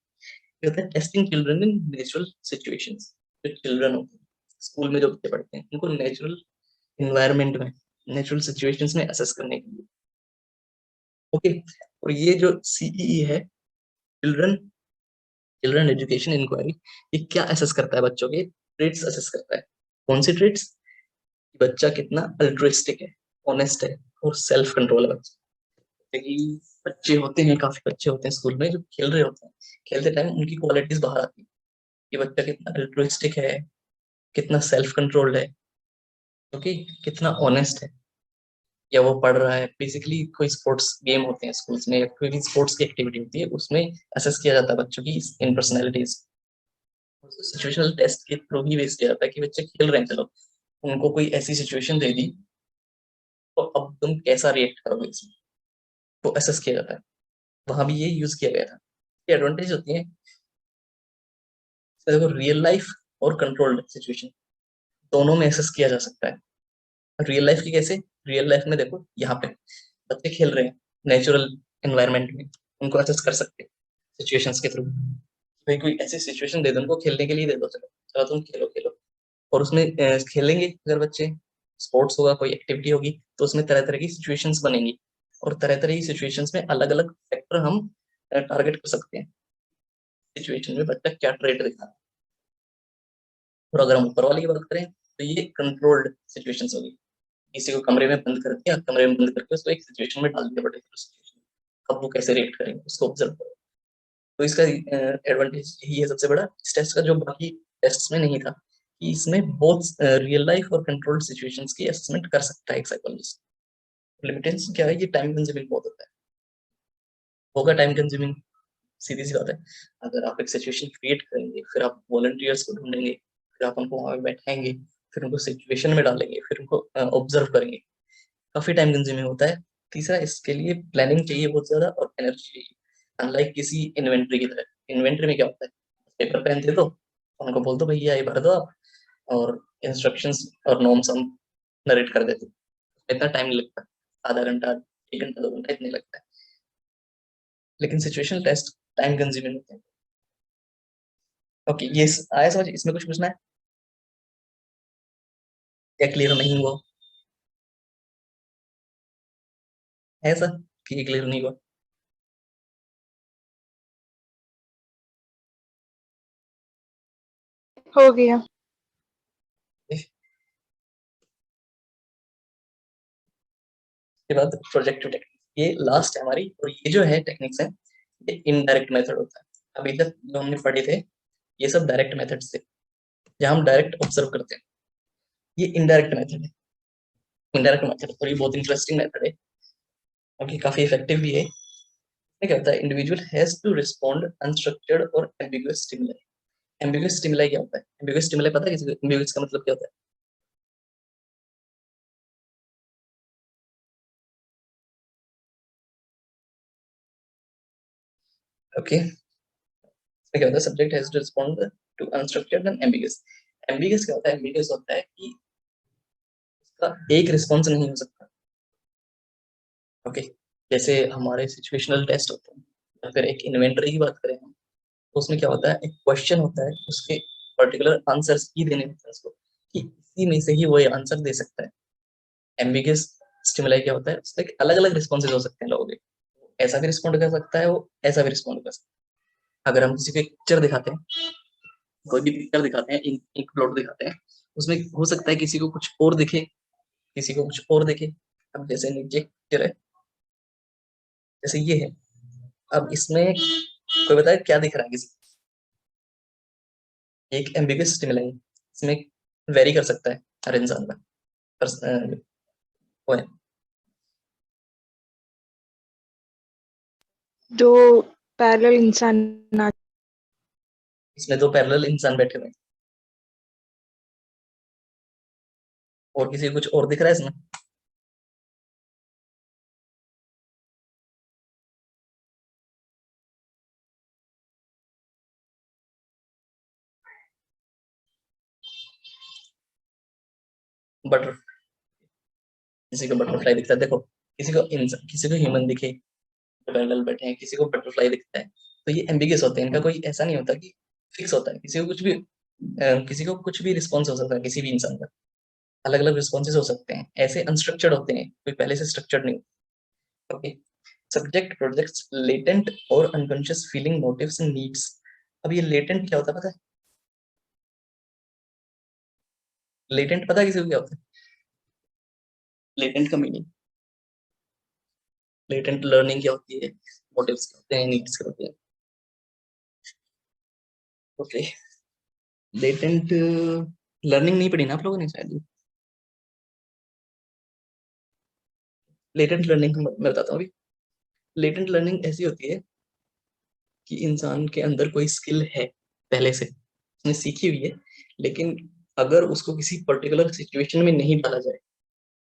ये होता है testing children in natural situations. जो चिल्ड्रन होते हैं स्कूल में जो बच्चे पढ़ते हैं, उनको नेचुरल इन्वायरमेंट में, नेचुरल सिचुएशंस में असेस करने के लिए। ओके, और ये जो सीईई है, चिल्ड्रन चिल्ड्रन एजुकेशन इंक्वायरी, ये क्या असेस करता है? बच्चों के ट्रेट्स असेस करता है। कौन से ट्रेट्स? बच्चा कितना अल्ट्रुइस्टिक है, ऑनेस्ट है, और सेल्फ कंट्रोल है बच्चा। कि बच्चे होते हैं, काफी बच्चे होते हैं स्कूल में जो खेल रहे होते हैं, खेलते टाइम उनकी क्वालिटीज बाहर आती है कि बच्चा कितना अल्ट्रुइस्टिक है, कितना सेल्फ कंट्रोल्ड है, ओके, कितना ऑनेस्ट है, या वो पढ़ रहा है। बेसिकली कोई स्पोर्ट्स गेम होते हैं स्कूल्स में, या कोई भी स्पोर्ट्स की एक्टिविटी होती है, उसमें असेस किया जाता है बच्चों की इन पर्सनैलिटीज। सिचुएशनल टेस्ट के थ्रू ही बेस किया जाता है कि बच्चे खेल रहे हैं, चलो उनको कोई ऐसी सिचुएशन दे दी, तो अब तुम कैसा रिएक्ट करोगे इसमें, तो असेस किया जाता है। वहां भी ये यूज किया गया था। ये एडवांटेज होती है, देखो रियल लाइफ और कंट्रोल्ड सिचुएशन दोनों में एसेस किया जा सकता है। रियल लाइफ की कैसे? रियल लाइफ में देखो, यहाँ पे बच्चे खेल रहे हैं नेचुरल एनवायरनमेंट में, उनको असेस कर सकते हैं सिचुएशंस के थ्रू। भाई कोई ऐसी सिचुएशन दे दो उनको, खेलने के लिए दे दो, चलो चलो तुम खेलो खेलो, और उसमें खेलेंगे अगर बच्चे, स्पोर्ट्स होगा, कोई एक्टिविटी होगी, तो उसमें तरह तरह की सिचुएशंस बनेंगी, और तरह तरह की सिचुएशंस में अलग अलग फैक्टर हम टारगेट कर सकते हैं, सिचुएशन में बच्चा क्या ट्रेड दिखा रहा है। और अगर हम ऊपर वाली की बात करें, तो ये कंट्रोल्ड सिचुएशंस होगी। किसी को कमरे में बंद कर दिया, कमरे में बंद करके उसको एक सिचुएशन में डाल दिया, पर्टिकुलर सिचुएशन, अब वो कैसे रिएक्ट करेंगे उसको ऑब्जर्व करो। तो इसका एडवांटेज यही है सबसे बड़ा इस टेस्ट का, जो बाकी टेस्ट में नहीं था, कि इसमें बहुत रियल लाइफ और कंट्रोल्ड सिचुएशंस की असेसमेंट कर सकता है एक साइकोलॉजिस्ट। लिमिटेशन क्या है? ये टाइम कंज्यूमिंग बहुत होता है, होगा टाइम कंज्यूमिंग, सीधी सी बात है। अगर आप एक सिचुएशन क्रिएट करेंगे, फिर आप वॉलंटियर्स को ढूंढेंगे, फिर आप उनको वहां पे बैठाएंगे, फिर उनको सिचुएशन में डालेंगे, फिर उनको ऑब्जर्व करेंगे, काफी टाइम कंज्यूमिंग होता है। तीसरा, इसके लिए प्लानिंग चाहिए बहुत ज्यादा और एनर्जी चाहिए, अनलाइक किसी इन्वेंट्री की तरह। इन्वेंट्री में क्या होता है, पेपर पेन दे दो, उनको बोल दो भैया ये भर दो आप, और इंस्ट्रक्शंस और नॉर्म्स हम नरेट कर देते, इतना टाइम नहीं लगता, आधा घंटा 1 घंटा 2 घंटा इतने लगता है। लेकिन सिचुएशनल टेस्ट टाइम कंज्यूमिंग होते हैं। ओके, ये आया समझ, इसमें कुछ पूछना है क्या, क्लियर नहीं हुआ ऐसा कि क्लियर नहीं हुआ? हो गया। के बाद प्रोजेक्टिव टेक्निक, ये लास्ट है हमारी, और ये जो है टेक्निक्स है, ये इनडायरेक्ट मेथड होता है। अभी तक जो हमने पढ़े थे ये सब डायरेक्ट मेथड्स थे, जहाँ हम डायरेक्ट ऑब्जर्व करते हैं। ये इनडायरेक्ट मेथड है, इनडायरेक्ट मेथड, और ये बहुत इंटरेस्टिंग मेथड है, और ये काफी इफेक्टिव भी है। इसमें क्या होता है, individual has to respond unstructured और एम्बिगुअस स्टिमुलाई। एम्बिगुअस स्टिमुलाई क्या होता है? एम्बिगुअस स्टिमुलाई पता है किसी को? एम्बिगुअस का मतलब क्या होता है? ओके, इसमें क्या होता है, subject has to respond to unstructured and ambiguous. Ambiguous क्या होता है? एम्बिगुअस होता है कि उसका एक रिस्पॉन्स नहीं हो सकता। ओके, जैसे हमारे सिचुएशनल टेस्ट होते हैं, या फिर एक इन्वेंटरी की बात करें हम, तो उसमें क्या होता है, एक क्वेश्चन होता है, उसके पर्टिकुलर आंसर्स ही देने होते हैं उसको, कि इसी में से ही वो ये आंसर दे सकता है। एम्बिगुअस स्टिमुलाई क्या होता है, उसमें अलग अलग रिस्पॉन्सेज हो सकते हैं लोगों के, ऐसा भी रिस्पॉन्ड कर सकता है, वो ऐसा भी रिस्पॉन्ड कर सकता है। अगर हम किसी को एक पिक्चर दिखाते हैं, कोई भी पिक्चर दिखाते हैं, एक प्लॉट दिखाते हैं, उसमें हो सकता है किसी को कुछ और दिखे, किसी को कुछ और दिखे। अब जैसे नीचे पिक्चर है, जैसे ये है, अब इसमें कोई बताए क्या दिख रहा है किसी को? एक एम्बिगुअस स्टिमुलाई, इसमें वेरी कर सकता है हर इंसान का, वो है। दो पैरेलल इंसान ना, इसमें दो पैरेलल इंसान बैठे हुए हैं, और किसी को कुछ और दिख रहा है इसमें? बटर, किसी को बटरफ्लाई दिखता है, देखो, किसी को इंसान, किसी को ह्यूमन दिखे, पैरेलल बैठे हैं, किसी को बटरफ्लाई दिखता है, तो ये एम्बिगुअस होते हैं, इनका कोई ऐसा नहीं होता कि फिक्स होता है, किसी को कुछ भी किसी को कुछ भी रिस्पॉन्स हो सकता है, किसी भी इंसान का अलग अलग रिस्पॉन्सेज हो सकते हैं, ऐसे अनस्ट्रक्चर्ड होते हैं, कोई पहले से स्ट्रक्चर्ड नहीं। ओके, सब्जेक्ट प्रोजेक्ट्स लेटेंट और unconscious feeling, motives and needs. अब ये लेटेंट क्या होता है पता है? लेटेंट पता है किसी को क्या होता है? लेटेंट का मीनिंग, लेटेंट लर्निंग क्या होती है, मोटिव्स क्या होते हैं, नीड्स क्या होते हैं। ओके, लेटेंट लर्निंग नहीं पढ़ी ना आप लोगों ने शायद? लेटेंट लर्निंग मैं बताता हूँ अभी। लेटेंट लर्निंग ऐसी होती है कि इंसान के अंदर कोई स्किल है पहले से, उसने सीखी हुई है, लेकिन अगर उसको किसी पर्टिकुलर सिचुएशन में नहीं डाला जाए,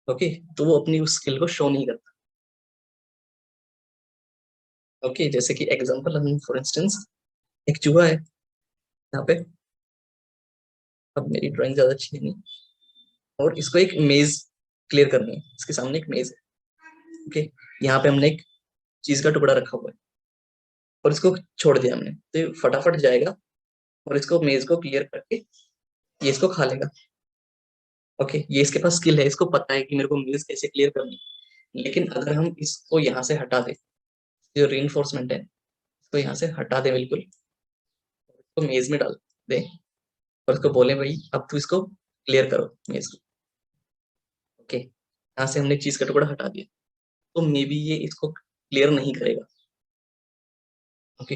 ओके, तो वो अपनी उस स्किल को शो नहीं करता। ओके, जैसे कि एग्जांपल हम फॉर इंस्टेंस, एक चूहा है यहाँ पे, अब मेरी ड्राइंग ज्यादा अच्छी है नहीं, और इसको एक मेज क्लियर करनी है, इसके सामने एक मेज है। ओके, यहाँ पे हमने एक चीज का टुकड़ा रखा हुआ है, और इसको छोड़ दिया हमने, तो ये फटाफट जाएगा और इसको मेज को क्लियर करके ये इसको खा लेगा। ओके, ये इसके पास स्किल है, इसको पता है कि मेरे को मेज कैसे क्लियर करनी है। लेकिन अगर हम इसको यहाँ से हटा दें, जो रीइंफोर्समेंट है, इसको यहाँ से हटा दें बिल्कुल, तो मेज में डाल दें, और इसको बोले भाई अब तू इसको क्लियर करो मेज को। ओके, यहाँ से हमने चीज का टुकड़ा हटा दिया, तो मे बी ये इसको क्लियर नहीं करेगा। ओके,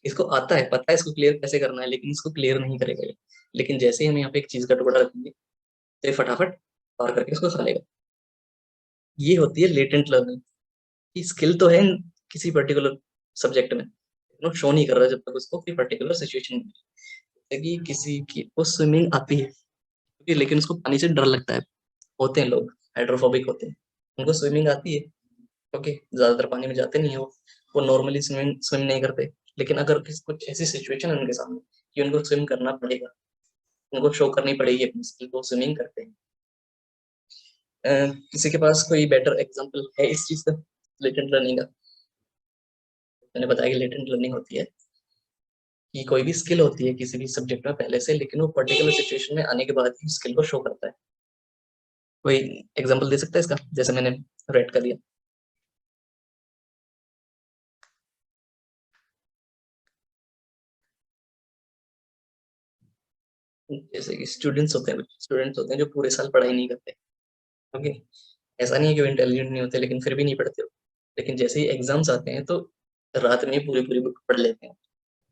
इसको आता है, पता है इसको क्लियर कैसे करना है, लेकिन इसको क्लियर नहीं करेगा ये। लेकिन जैसे ही हम यहाँ पे एक चीज का टुकड़ा रखेंगे, तो ये फटाफट पार करके इसको खा लेगा। ये होती है लेटेंट लर्निंग, कि स्किल तो है किसी पर्टिकुलर सब्जेक्ट में, नो शो नहीं कर रहा जब तक उसको कोई पर्टिकुलर सिचुएशन में। जैसे कि किसी की को स्विमिंग आती है, okay, लेकिन उसको पानी से डर लगता है, होते हैं लोग हाइड्रोफोबिक होते हैं, उनको स्विमिंग आती है, ओके, ज्यादातर पानी में जाते नहीं है वो नॉर्मली स्विम नहीं करते, लेकिन अगर कुछ ऐसी सिचुएशन है उनके सामने कि उनको स्विम करना पड़ेगा, उनको शो करनी पड़ेगी अपनी स्किल, तो स्विमिंग करते हैं। किसी के पास कोई बेटर एग्जांपल है इस चीज का, लेटेंट लर्निंग का? मैंने बताया कि लेटेंट लर्निंग होती है कि कोई भी स्किल होती है किसी भी सब्जेक्ट में पहले से, लेकिन वो पर्टिकुलर सिचुएशन में आने के बाद ही स्किल को शो करता है। कोई एग्जांपल दे सकता है इसका, जैसे मैंने रेड कर दिया? जैसे कि स्टूडेंट्स होते हैं जो पूरे साल पढ़ाई नहीं करते। ओके, ऐसा नहीं है कि वो इंटेलिजेंट नहीं होते, लेकिन फिर भी नहीं पढ़ते हो। लेकिन जैसे ही एग्जाम्स आते हैं तो रात में पूरी पूरी बुक पढ़ लेते हैं।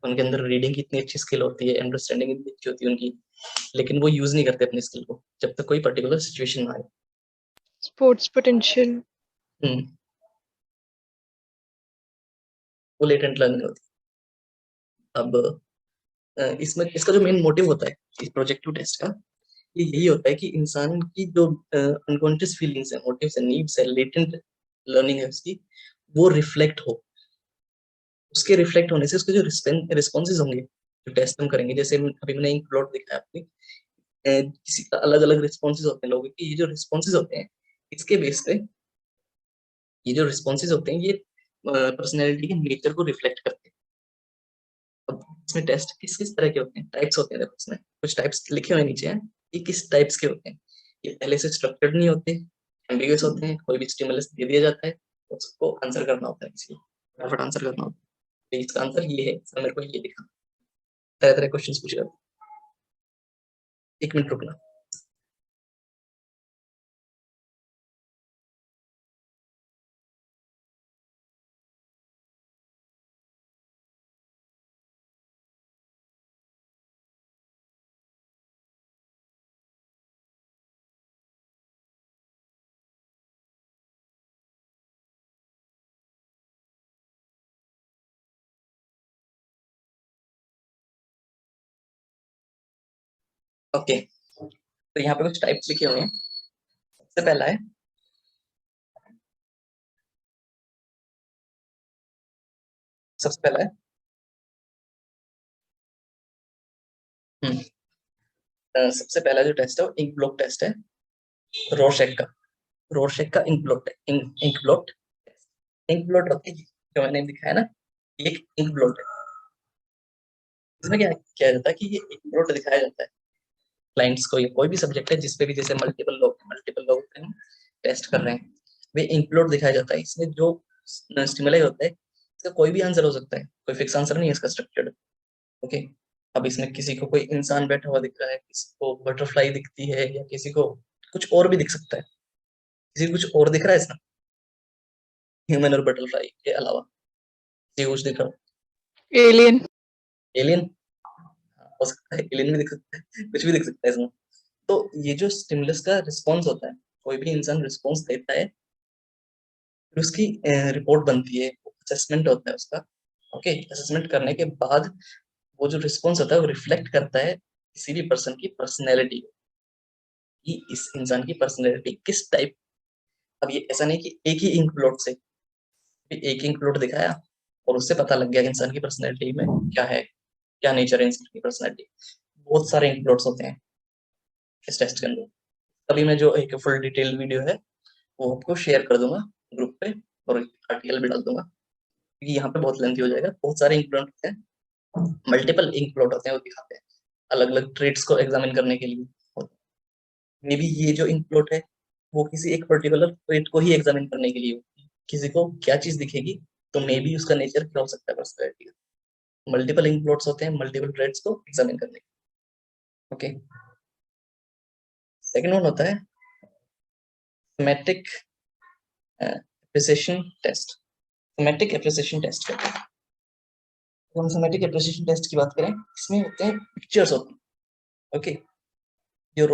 उनके अंदर रीडिंग की इतनी अच्छी स्किल होती है, अंडरस्टैंडिंग इतनी अच्छी होती है उनकी, लेकिन वो यूज नहीं करते अपनी स्किल को जब तक कोई पर्टिकुलर सिचुएशन ना आए। Sports potential. हम्म, वो लेटेंट लर्निंग होती है। अब इसमें इसका जो मेन मोटिव होता है इस प्रोजेक्टिव टेस्ट का, ये यही होता है कि इंसान की जो अनकॉन्शियस फीलिंग्स है, मोटिव्स है, नीड्स है, लेटेंट लर्निंग है उसकी, वो रिफ्लेक्ट हो। उसके रिफ्लेक्ट होने से उसके जो रिस्पॉन्सेज होंगे जो टेस्ट हम करेंगे, जैसे अभी मैंने एक प्लॉट दिखाया आपने, किसी का अलग अलग रिस्पॉन्सेज होते हैं लोगों के, ये जो रिस्पॉन्सेज होते हैं इसके बेस पे, ये जो रिस्पॉन्सेज होते हैं ये पर्सनैलिटी के नेचर को रिफ्लेक्ट करते हैं। अब इसमें टेस्ट किस किस तरह के होते हैं, टाइप्स होते हैं, देखो इसमें कुछ टाइप्स लिखे हुए नीचे हैं, ये किस टाइप्स के होते हैं। ये पहले से स्ट्रक्चर्ड नहीं होते, एम्बिगुअस होते हैं, कोई भी स्टिमुलस दे दिया जाता है, उसको आंसर करना होता है, किसी फटाफट आंसर करना होता है। तो इसका आंसर ये है, सर मेरे को ये दिखा, तरह तरह क्वेश्चन पूछेगा। एक मिनट रुकना। ओके, तो यहाँ पे कुछ टाइप्स लिखे हुए हैं। सबसे पहला है, सबसे पहला है हम्म, सबसे पहला जो टेस्ट है वो इंक ब्लॉक टेस्ट है, रोशेक का। रोशेक का ink block, ink block, ink blot होती है जो मैंने दिखाया ना, ये एक इंक ब्लॉट है। इसमें क्या किया जाता है कि ये इंक ब्लॉट दिखाया जाता है क्लाइंट्स को, ये कोई भी सब्जेक्ट है जिसपे भी जैसे मल्टीपल लोग हैं, टेस्ट कर रहे हैं, वे इंक ब्लॉट दिखाया जाता है। इसमें जो स्टिमुलाई होता है इसका कोई भी आंसर हो सकता है, कोई फिक्स आंसर नहीं है इसका, स्ट्रक्चर्ड। ओके, अब इसमें किसी को कोई इंसान बैठा हुआ दिख रहा है, किसी को बटरफ्लाई दिखती है, या किसी को कुछ और भी दिख सकता है, किसी को कुछ और दिख रहा है इसमें, ह्यूमन और बटरफ्लाई के अलावा किसी को कुछ दिख रहा है। Alien. एलियन हो सकता है, एलियन भी दिख सकता है, कुछ भी दिख सकता है इसमें। तो ये जो स्टिमुलस का रिस्पॉन्स होता है, कोई भी इंसान रिस्पॉन्स देता है, फिर उसकी रिपोर्ट बनती है, असेसमेंट होता है उसका। ओके, असेसमेंट करने के बाद वो जो रिस्पॉन्स होता है वो रिफ्लेक्ट करता है किसी भी पर्सन की पर्सनैलिटी, कि इस इंसान की पर्सनैलिटी किस टाइप। अब ये ऐसा नहीं कि एक ही इंक प्लॉट से, एक इंक प्लॉट दिखाया और उससे पता लग गया कि इंसान की पर्सनैलिटी में क्या है, क्या नेचर है इंसान की पर्सनैलिटी। बहुत सारे इंक प्लॉट्स होते हैं इस टेस्ट के अंदर। अभी मैं जो एक फुल डिटेल वीडियो है वो आपको शेयर कर दूंगा ग्रुप पे, और आर्टिकल भी डाल दूंगा, क्योंकि यहाँ पे बहुत लेंथी हो जाएगा। बहुत सारे इंक प्लॉट होते हैं, मल्टीपल इंक प्लॉट होते हैं, वो दिखाते हैं अलग अलग ट्रेड्स को एग्जामिन करने के लिए। मे बी ये जो इंक प्लॉट है वो किसी एक पर्टिकुलर ट्रेड को ही एग्जामिन करने के लिए हो। किसी को क्या चीज दिखेगी, तो मे बी उसका नेचर क्या हो सकता है पर्सनैलिटी का। मल्टीपल इंक प्लॉट्स होते हैं मल्टीपल ट्रेड्स को एग्जामिन करने के। ओके, सेकंड वन होता है thematic appreciation test. Thematic appreciation test करते हैं। तो हम थीमेटिक एप्रिसिएशन टेस्ट की बात करें, इसमें होते हैं पिक्चर्स होते हैं। ओके, जो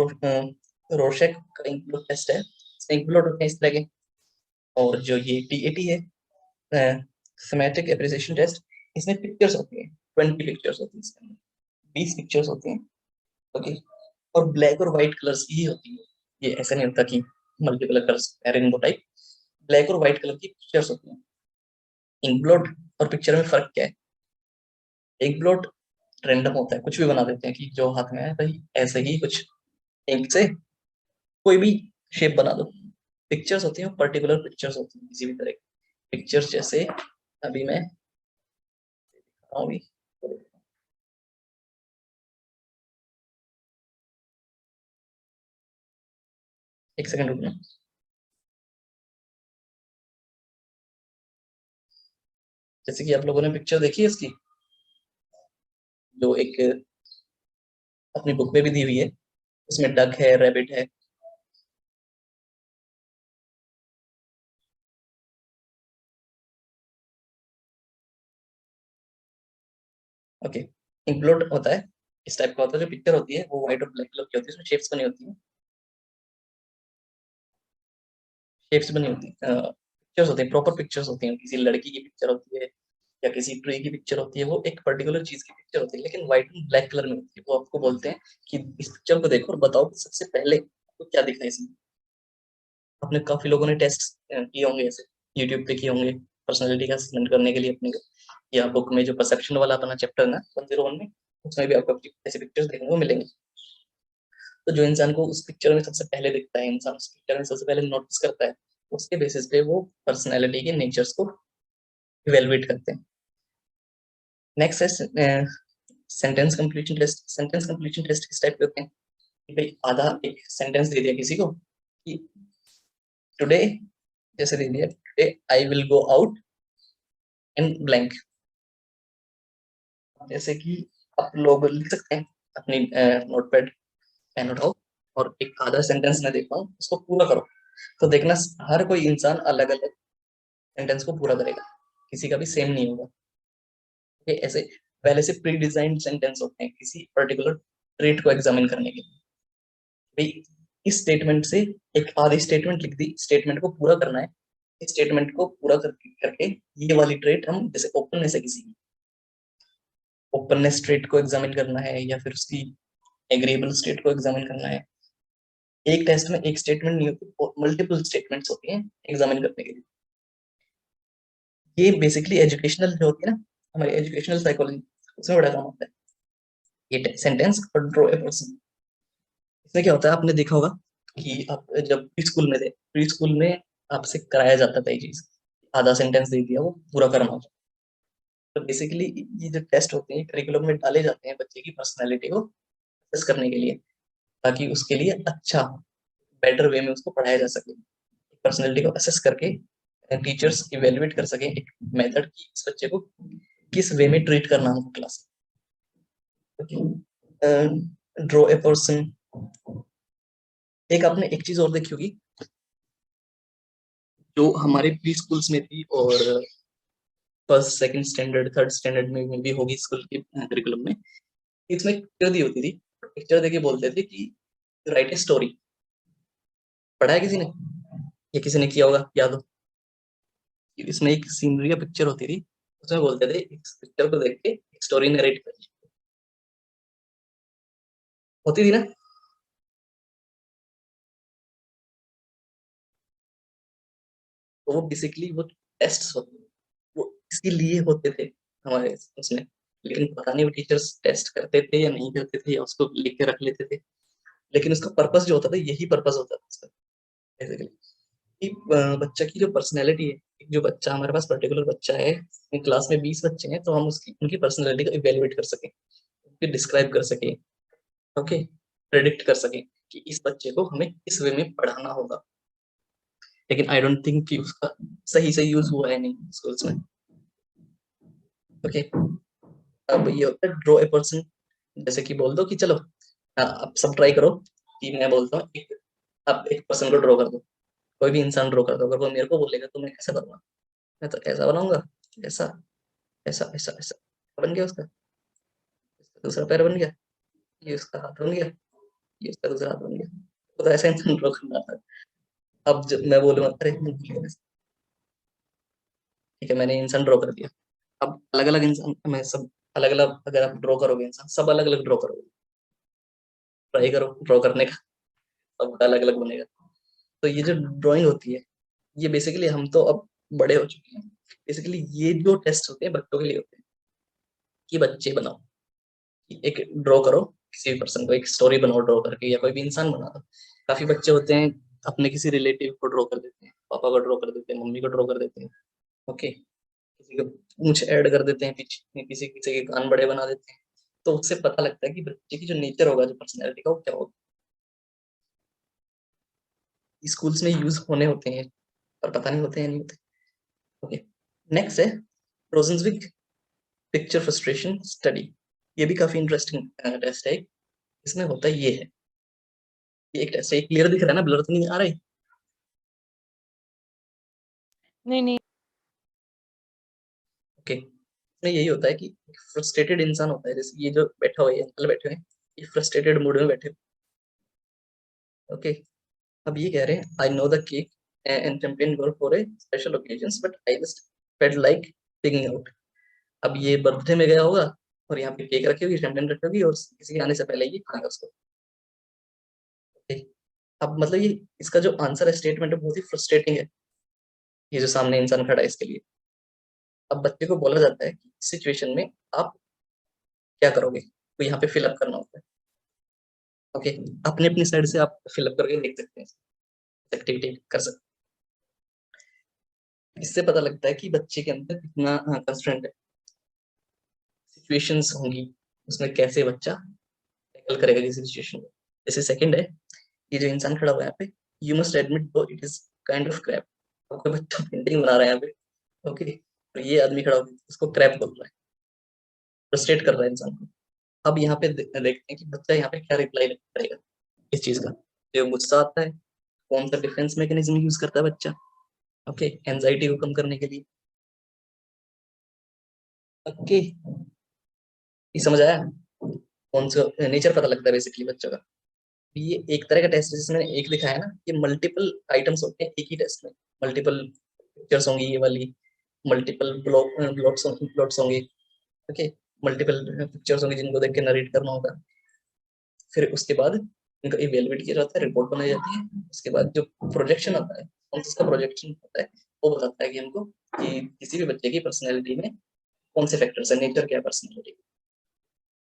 रोशेक का इंक्लूड टेस्ट है, इसमें इंक्लूड होते हैं इस तरह के। और जो ये टीएटी है, थीमेटिक एप्रिसिएशन टेस्ट, इसमें पिक्चर्स होती हैं, 20 पिक्चर्स होती हैं इसके अंदर, 20 पिक्चर्स होती हैं। ओके, और ब्लैक और व्हाइट कलर्स की ही होती है, ये ऐसा नहीं होता कि multiple colours, rainbow type. Black और व्हाइट कलर की पिक्चर्स होती हैं। इंकब्लॉट और पिक्चर में फर्क क्या है? इंकब्लॉट रैंडम होता है, कुछ भी बना देते हैं कि जो हाथ में है भाई ऐसे ही कुछ इंक से कोई भी शेप बना दो। पिक्चर्स होती हैं, पर्टिकुलर पिक्चर्स होती हैं किसी भी तरह की पिक्चर्स। जैसे अभी मैं अभी एक सेकंड रुकना। जैसे कि आप लोगों ने पिक्चर देखी है इसकी, जो एक अपनी बुक में भी दी हुई है, उसमें डक है, रैबिट है। ओके, इंक्लूड होता है इस टाइप का, होता है जो पिक्चर होती है वो व्हाइट और ब्लैक कलर की होती है, उसमें शेप्स बनी होती है, शेप्स बनी होती है, पिक्चर्स होते हैं, प्रॉपर पिक्चर्स होती हैं। किसी लड़की की पिक्चर होती है या किसी ट्री की पिक्चर होती है, वो एक पर्टिकुलर चीज की पिक्चर होती है, लेकिन व्हाइट एंड ब्लैक कलर में होती है। वो आपको बोलते हैं कि इस पिक्चर को देखो और बताओ कि सबसे पहले आपको क्या दिखा इसमें। आपने काफी लोगों ने टेस्ट किए होंगे ऐसे, यूट्यूब पे किए होंगे पर्सनैलिटी का असेसमेंट करने के लिए अपने को, या बुक में जो परसेप्शन वाला अपना चैप्टर ना 101 में, उसमें भी आपको ऐसे पिक्चर्स देखने को मिलेंगे। तो जो इंसान को उस पिक्चर में सबसे पहले दिखता है, इंसान उस पिक्चर में सबसे पहले नोटिस करता है, उसके बेसिस पे वो पर्सनैलिटी के नेचर्स को इवेलुएट करते हैं। नेक्स्ट है sentence completion test. Sentence completion test किस टाइप के होते हैं कि भाई आधा एक सेंटेंस दे दिया किसी को कि टुडे, जैसे दे दिया today I will go out in blank, जैसे कि आप लोग लिख सकते हैं अपनी नोटपैड पेन उठाओ और एक आधा सेंटेंस मैं देखता हूँ उसको पूरा करो। तो देखना हर कोई इंसान अलग अलग सेंटेंस को पूरा करेगा, किसी का भी सेम नहीं होगा। ये ऐसे पहले से प्री डिजाइंड सेंटेंस होते हैं किसी पर्टिकुलर ट्रेट को एग्जामिन करने के लिए। भाई इस स्टेटमेंट से एक आधी स्टेटमेंट लिख दी, स्टेटमेंट को पूरा करना है, इस स्टेटमेंट को पूरा करके ये वाली ट्रेट हम, जैसे ओपननेस है किसी की, ओपननेस ट्रेट को एग्जामिन करना है या फिर उसकी एग्रीएबल स्टेट को एग्जामिन करना है। एक टेस्ट में एक स्टेटमेंट नहीं होती, मल्टीपल स्टेटमेंट्स होती हैं एग्जामिन करने के लिए। ये बेसिकली एजुकेशनल जो होती है ना, हमारी एजुकेशनल साइकोलॉजी, उसमें बड़ा काम आता है ये सेंटेंस और ड्रॉ ए पर्सन। इसमें क्या होता है, आपने देखा होगा कि आप जब प्री स्कूल में थे, प्री स्कूल में आपसे कराया जाता था ये चीज, आधा सेंटेंस दे दिया वो पूरा करना होता। तो बेसिकली ये जो टेस्ट होते हैं करिकुलम में डाले जाते हैं बच्चे की पर्सनैलिटी को असेस करने के लिए, ताकि उसके लिए अच्छा बेटर वे में उसको पढ़ाया जा सके। पर्सनैलिटी को असेस करके टीचर्स इवेलुएट कर सके एक मेथड की इस बच्चे को किस वे में ट्रीट करना है क्लास। Draw a person. एक आपने एक चीज और देखी होगी जो हमारे प्री स्कूल्स में थी और first second standard third standard में भी होगी स्कूल के करिकुलम में, इसमें पिक्चर दी होती थी। पिक्चर देके बोलते थे कि राइट ए स्टोरी। पढ़ा है किसी ने, या किसी ने किया होगा याद हो? इसमें एक सीनरी या पिक्चर होती थी, उसमें बोलते थे इस पिक्चर को देख के एक स्टोरी नरेट कर, होती थी ना। तो वो बेसिकली वो टेस्ट होते वो इसके लिए होते थे हमारे उसमें, लेकिन पता नहीं वो टीचर्स टेस्ट करते थे या नहीं करते थे या उसको लिख के रख लेते थे, लेकिन उसका पर्पस जो होता था यही पर्पस होता था उसका बेसिकली कि बच्चा की जो पर्सनैलिटी है, एक जो बच्चा हमारे पास पर्टिकुलर बच्चा है, क्लास में 20 बच्चे हैं, तो हम उसकी उनकी पर्सनैलिटी को इवेलुएट कर सकें, उनकी डिस्क्राइब कर सकें, ओके, प्रेडिक्ट कर सकें कि इस बच्चे को हमें इस वे में पढ़ाना होगा। लेकिन आई डोंट थिंक कि उसका सही से यूज हुआ है नहीं स्कूल्स में। ओके, अब ये होता है ड्रॉ ए पर्सन। जैसे कि बोल दो कि चलो आप सब ट्राई करो कि मैं बोलता हूँ एक, आप एक पर्सन को ड्रॉ कर दो, कोई भी इंसान ड्रॉ कर दो। अगर वो मेरे को बोलेगा तो मैं कैसे करूंगा, मैं तो ऐसा बनाऊंगा, ऐसा ऐसा ऐसा ऐसा, बन गया उसका, इसका दूसरा पैर बन गया, ये उसका हाथ बन गया, ये उसका दूसरा हाथ बन गया। तो ऐसा इंसान ड्रॉ करना था। अब जब मैं बोलूंगा अरे मैं भूल गया, ठीक है मैंने इंसान ड्रॉ कर दिया। अब अलग अलग इंसान मैं सब अलग अलग, अगर आप ड्रॉ करोगे इंसान सब अलग अलग ड्रॉ करोगे, ट्राई करो ड्रॉ करने का, सबका अलग अलग बनेगा। तो ये जो ड्राइंग होती है ये बेसिकली हम तो अब बड़े हो चुके हैं, बेसिकली ये जो टेस्ट होते हैं बच्चों के लिए होते हैं कि बच्चे बनाओ, एक ड्रॉ करो किसी भी पर्सन को, एक स्टोरी बनाओ ड्रॉ करके, या कोई भी इंसान बना दो। काफी बच्चे होते हैं अपने किसी रिलेटिव को ड्रॉ कर देते हैं, पापा को ड्रॉ कर देते हैं, मम्मी को ड्रॉ कर देते हैं, ओके, किसी को कुछ ऐड कर देते हैं पीछे, किसी किसी के कान बड़े बना देते हैं। तो उससे पता लगता है कि बच्चे की जो नेचर होगा, जो पर्सनैलिटी का, वो क्या होगा। स्कूल्स में यूज होने होते हैं पर पता नहीं होते हैं नहीं होते। ओके, नेक्स्ट है रोजेंसविक पिक्चर फ्रस्ट्रेशन स्टडी। ये भी काफी इंटरेस्टिंग टेस्ट है। इसमें होता ये है, ये एक टेस्ट है, क्लियर दिख रहा है ना, ब्लर तो नहीं आ रहा है? नहीं ओके, इसमें यही होता है कि फ्रस्ट्रेटेड इंसान होता है, जैसे ये जो बैठा हुआ है, अंकल बैठे हुए हैं, ये फ्रस्ट्रेटेड मूड में बैठे हुए। ओके, अब ये कह रहे हैं I know the cake and champion goal for a special occasions but I just felt like pigging out. अब ये बर्थडे में गया होगा और यहाँ पे केक रखी होगी, शैंपेन रखी होगी, और किसी के आने से पहले ये खाएगा उसको। ओके, अब मतलब ये इसका जो आंसर है, स्टेटमेंट है, बहुत ही फ्रस्ट्रेटिंग है, ये जो सामने इंसान खड़ा है इसके लिए। अब बच्चे को बोला जाता है कि इस सिचुएशन में आप क्या करोगे, तो यहाँ पे फिलअप करना होता है। ओके, अपने अपनी साइड से आप फिलअप करके देख सकते हैं, एक्टिविटी कर सकते हैं। इससे पता लगता है कि बच्चे के अंदर कितना कंस्ट्रेंट है, सिचुएशंस होंगी उसमें कैसे बच्चा टैकल करेगा किसी सिचुएशन को। जैसे सेकंड है, ये जो इंसान खड़ा हुआ है यहाँ पे, you must admit do it is kind of crap. कोई बच्चा पेंटिंग बना रहा है यहाँ पे, ओके, तो ये आदमी खड़ा होकर उसको क्रैप बोल रहा है, फ्रस्ट्रेट कर रहा है इंसान को। अब यहाँ पे देखते हैं कि बच्चा यहाँ पे क्या रिप्लाई करेगा इस चीज का। जो गुस्सा आता है, कौन सा डिफेंस मैकेनिज्म यूज करता है बच्चा, ओके, एंजाइटी को कम करने के लिए। ओके, ये समझ आया, कौन सा नेचर पता लगता है बेसिकली बच्चों का। ये एक तरह का टेस्ट है जिसमें एक दिखाया ना, ये मल्टीपल आइटम्स होते हैं एक ही टेस्ट में, मल्टीपल पिक्चर्स होंगी ये वाली, मल्टीपल ब्लॉट्स होंगे, ओके, मल्टीपल पिक्चर्स होंगी जिनको देख के नरेट करना होगा। फिर उसके बाद इनका इवेलुएट किया जाता है, रिपोर्ट बनाई जाती है। उसके बाद जो प्रोजेक्शन आता है, उसका प्रोजेक्शन होता है, वो बताता है कि हमको कि किसी भी बच्चे की पर्सनैलिटी में कौन से फैक्टर्स है, नेचर क्या है पर्सनैलिटी।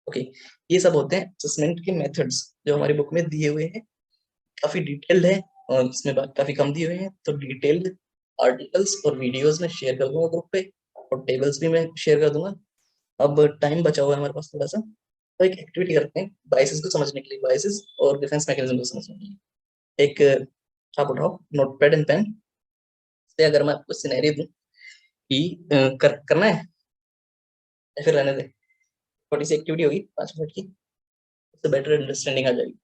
ओके, ये सब होते हैं असेसमेंट के मेथड्स जो हमारी बुक में दिए हुए हैं, काफी डिटेल्ड है, और इसमें बात काफी कम दिए हुए हैं, तो डिटेल्ड आर्टिकल्स और वीडियोस में शेयर कर दूंगा ग्रुप पे, और टेबल्स भी मैं शेयर कर दूंगा। अब टाइम बचा हुआ है हमारे पास थोड़ा सा, तो एक एक्टिविटी करते हैं बायसेस को समझने के लिए, बायसेस और डिफेंस मैकेनिज्म को समझने के लिए। एक आप उठाओ नोटपैड एंड पेन से, अगर मैं आपको सिनेरियो दूं कि करना है या फिर रहने दे, छोटी सी एक्टिविटी होगी 5 मिनट की, उससे बेटर अंडरस्टैंडिंग आ जाएगी।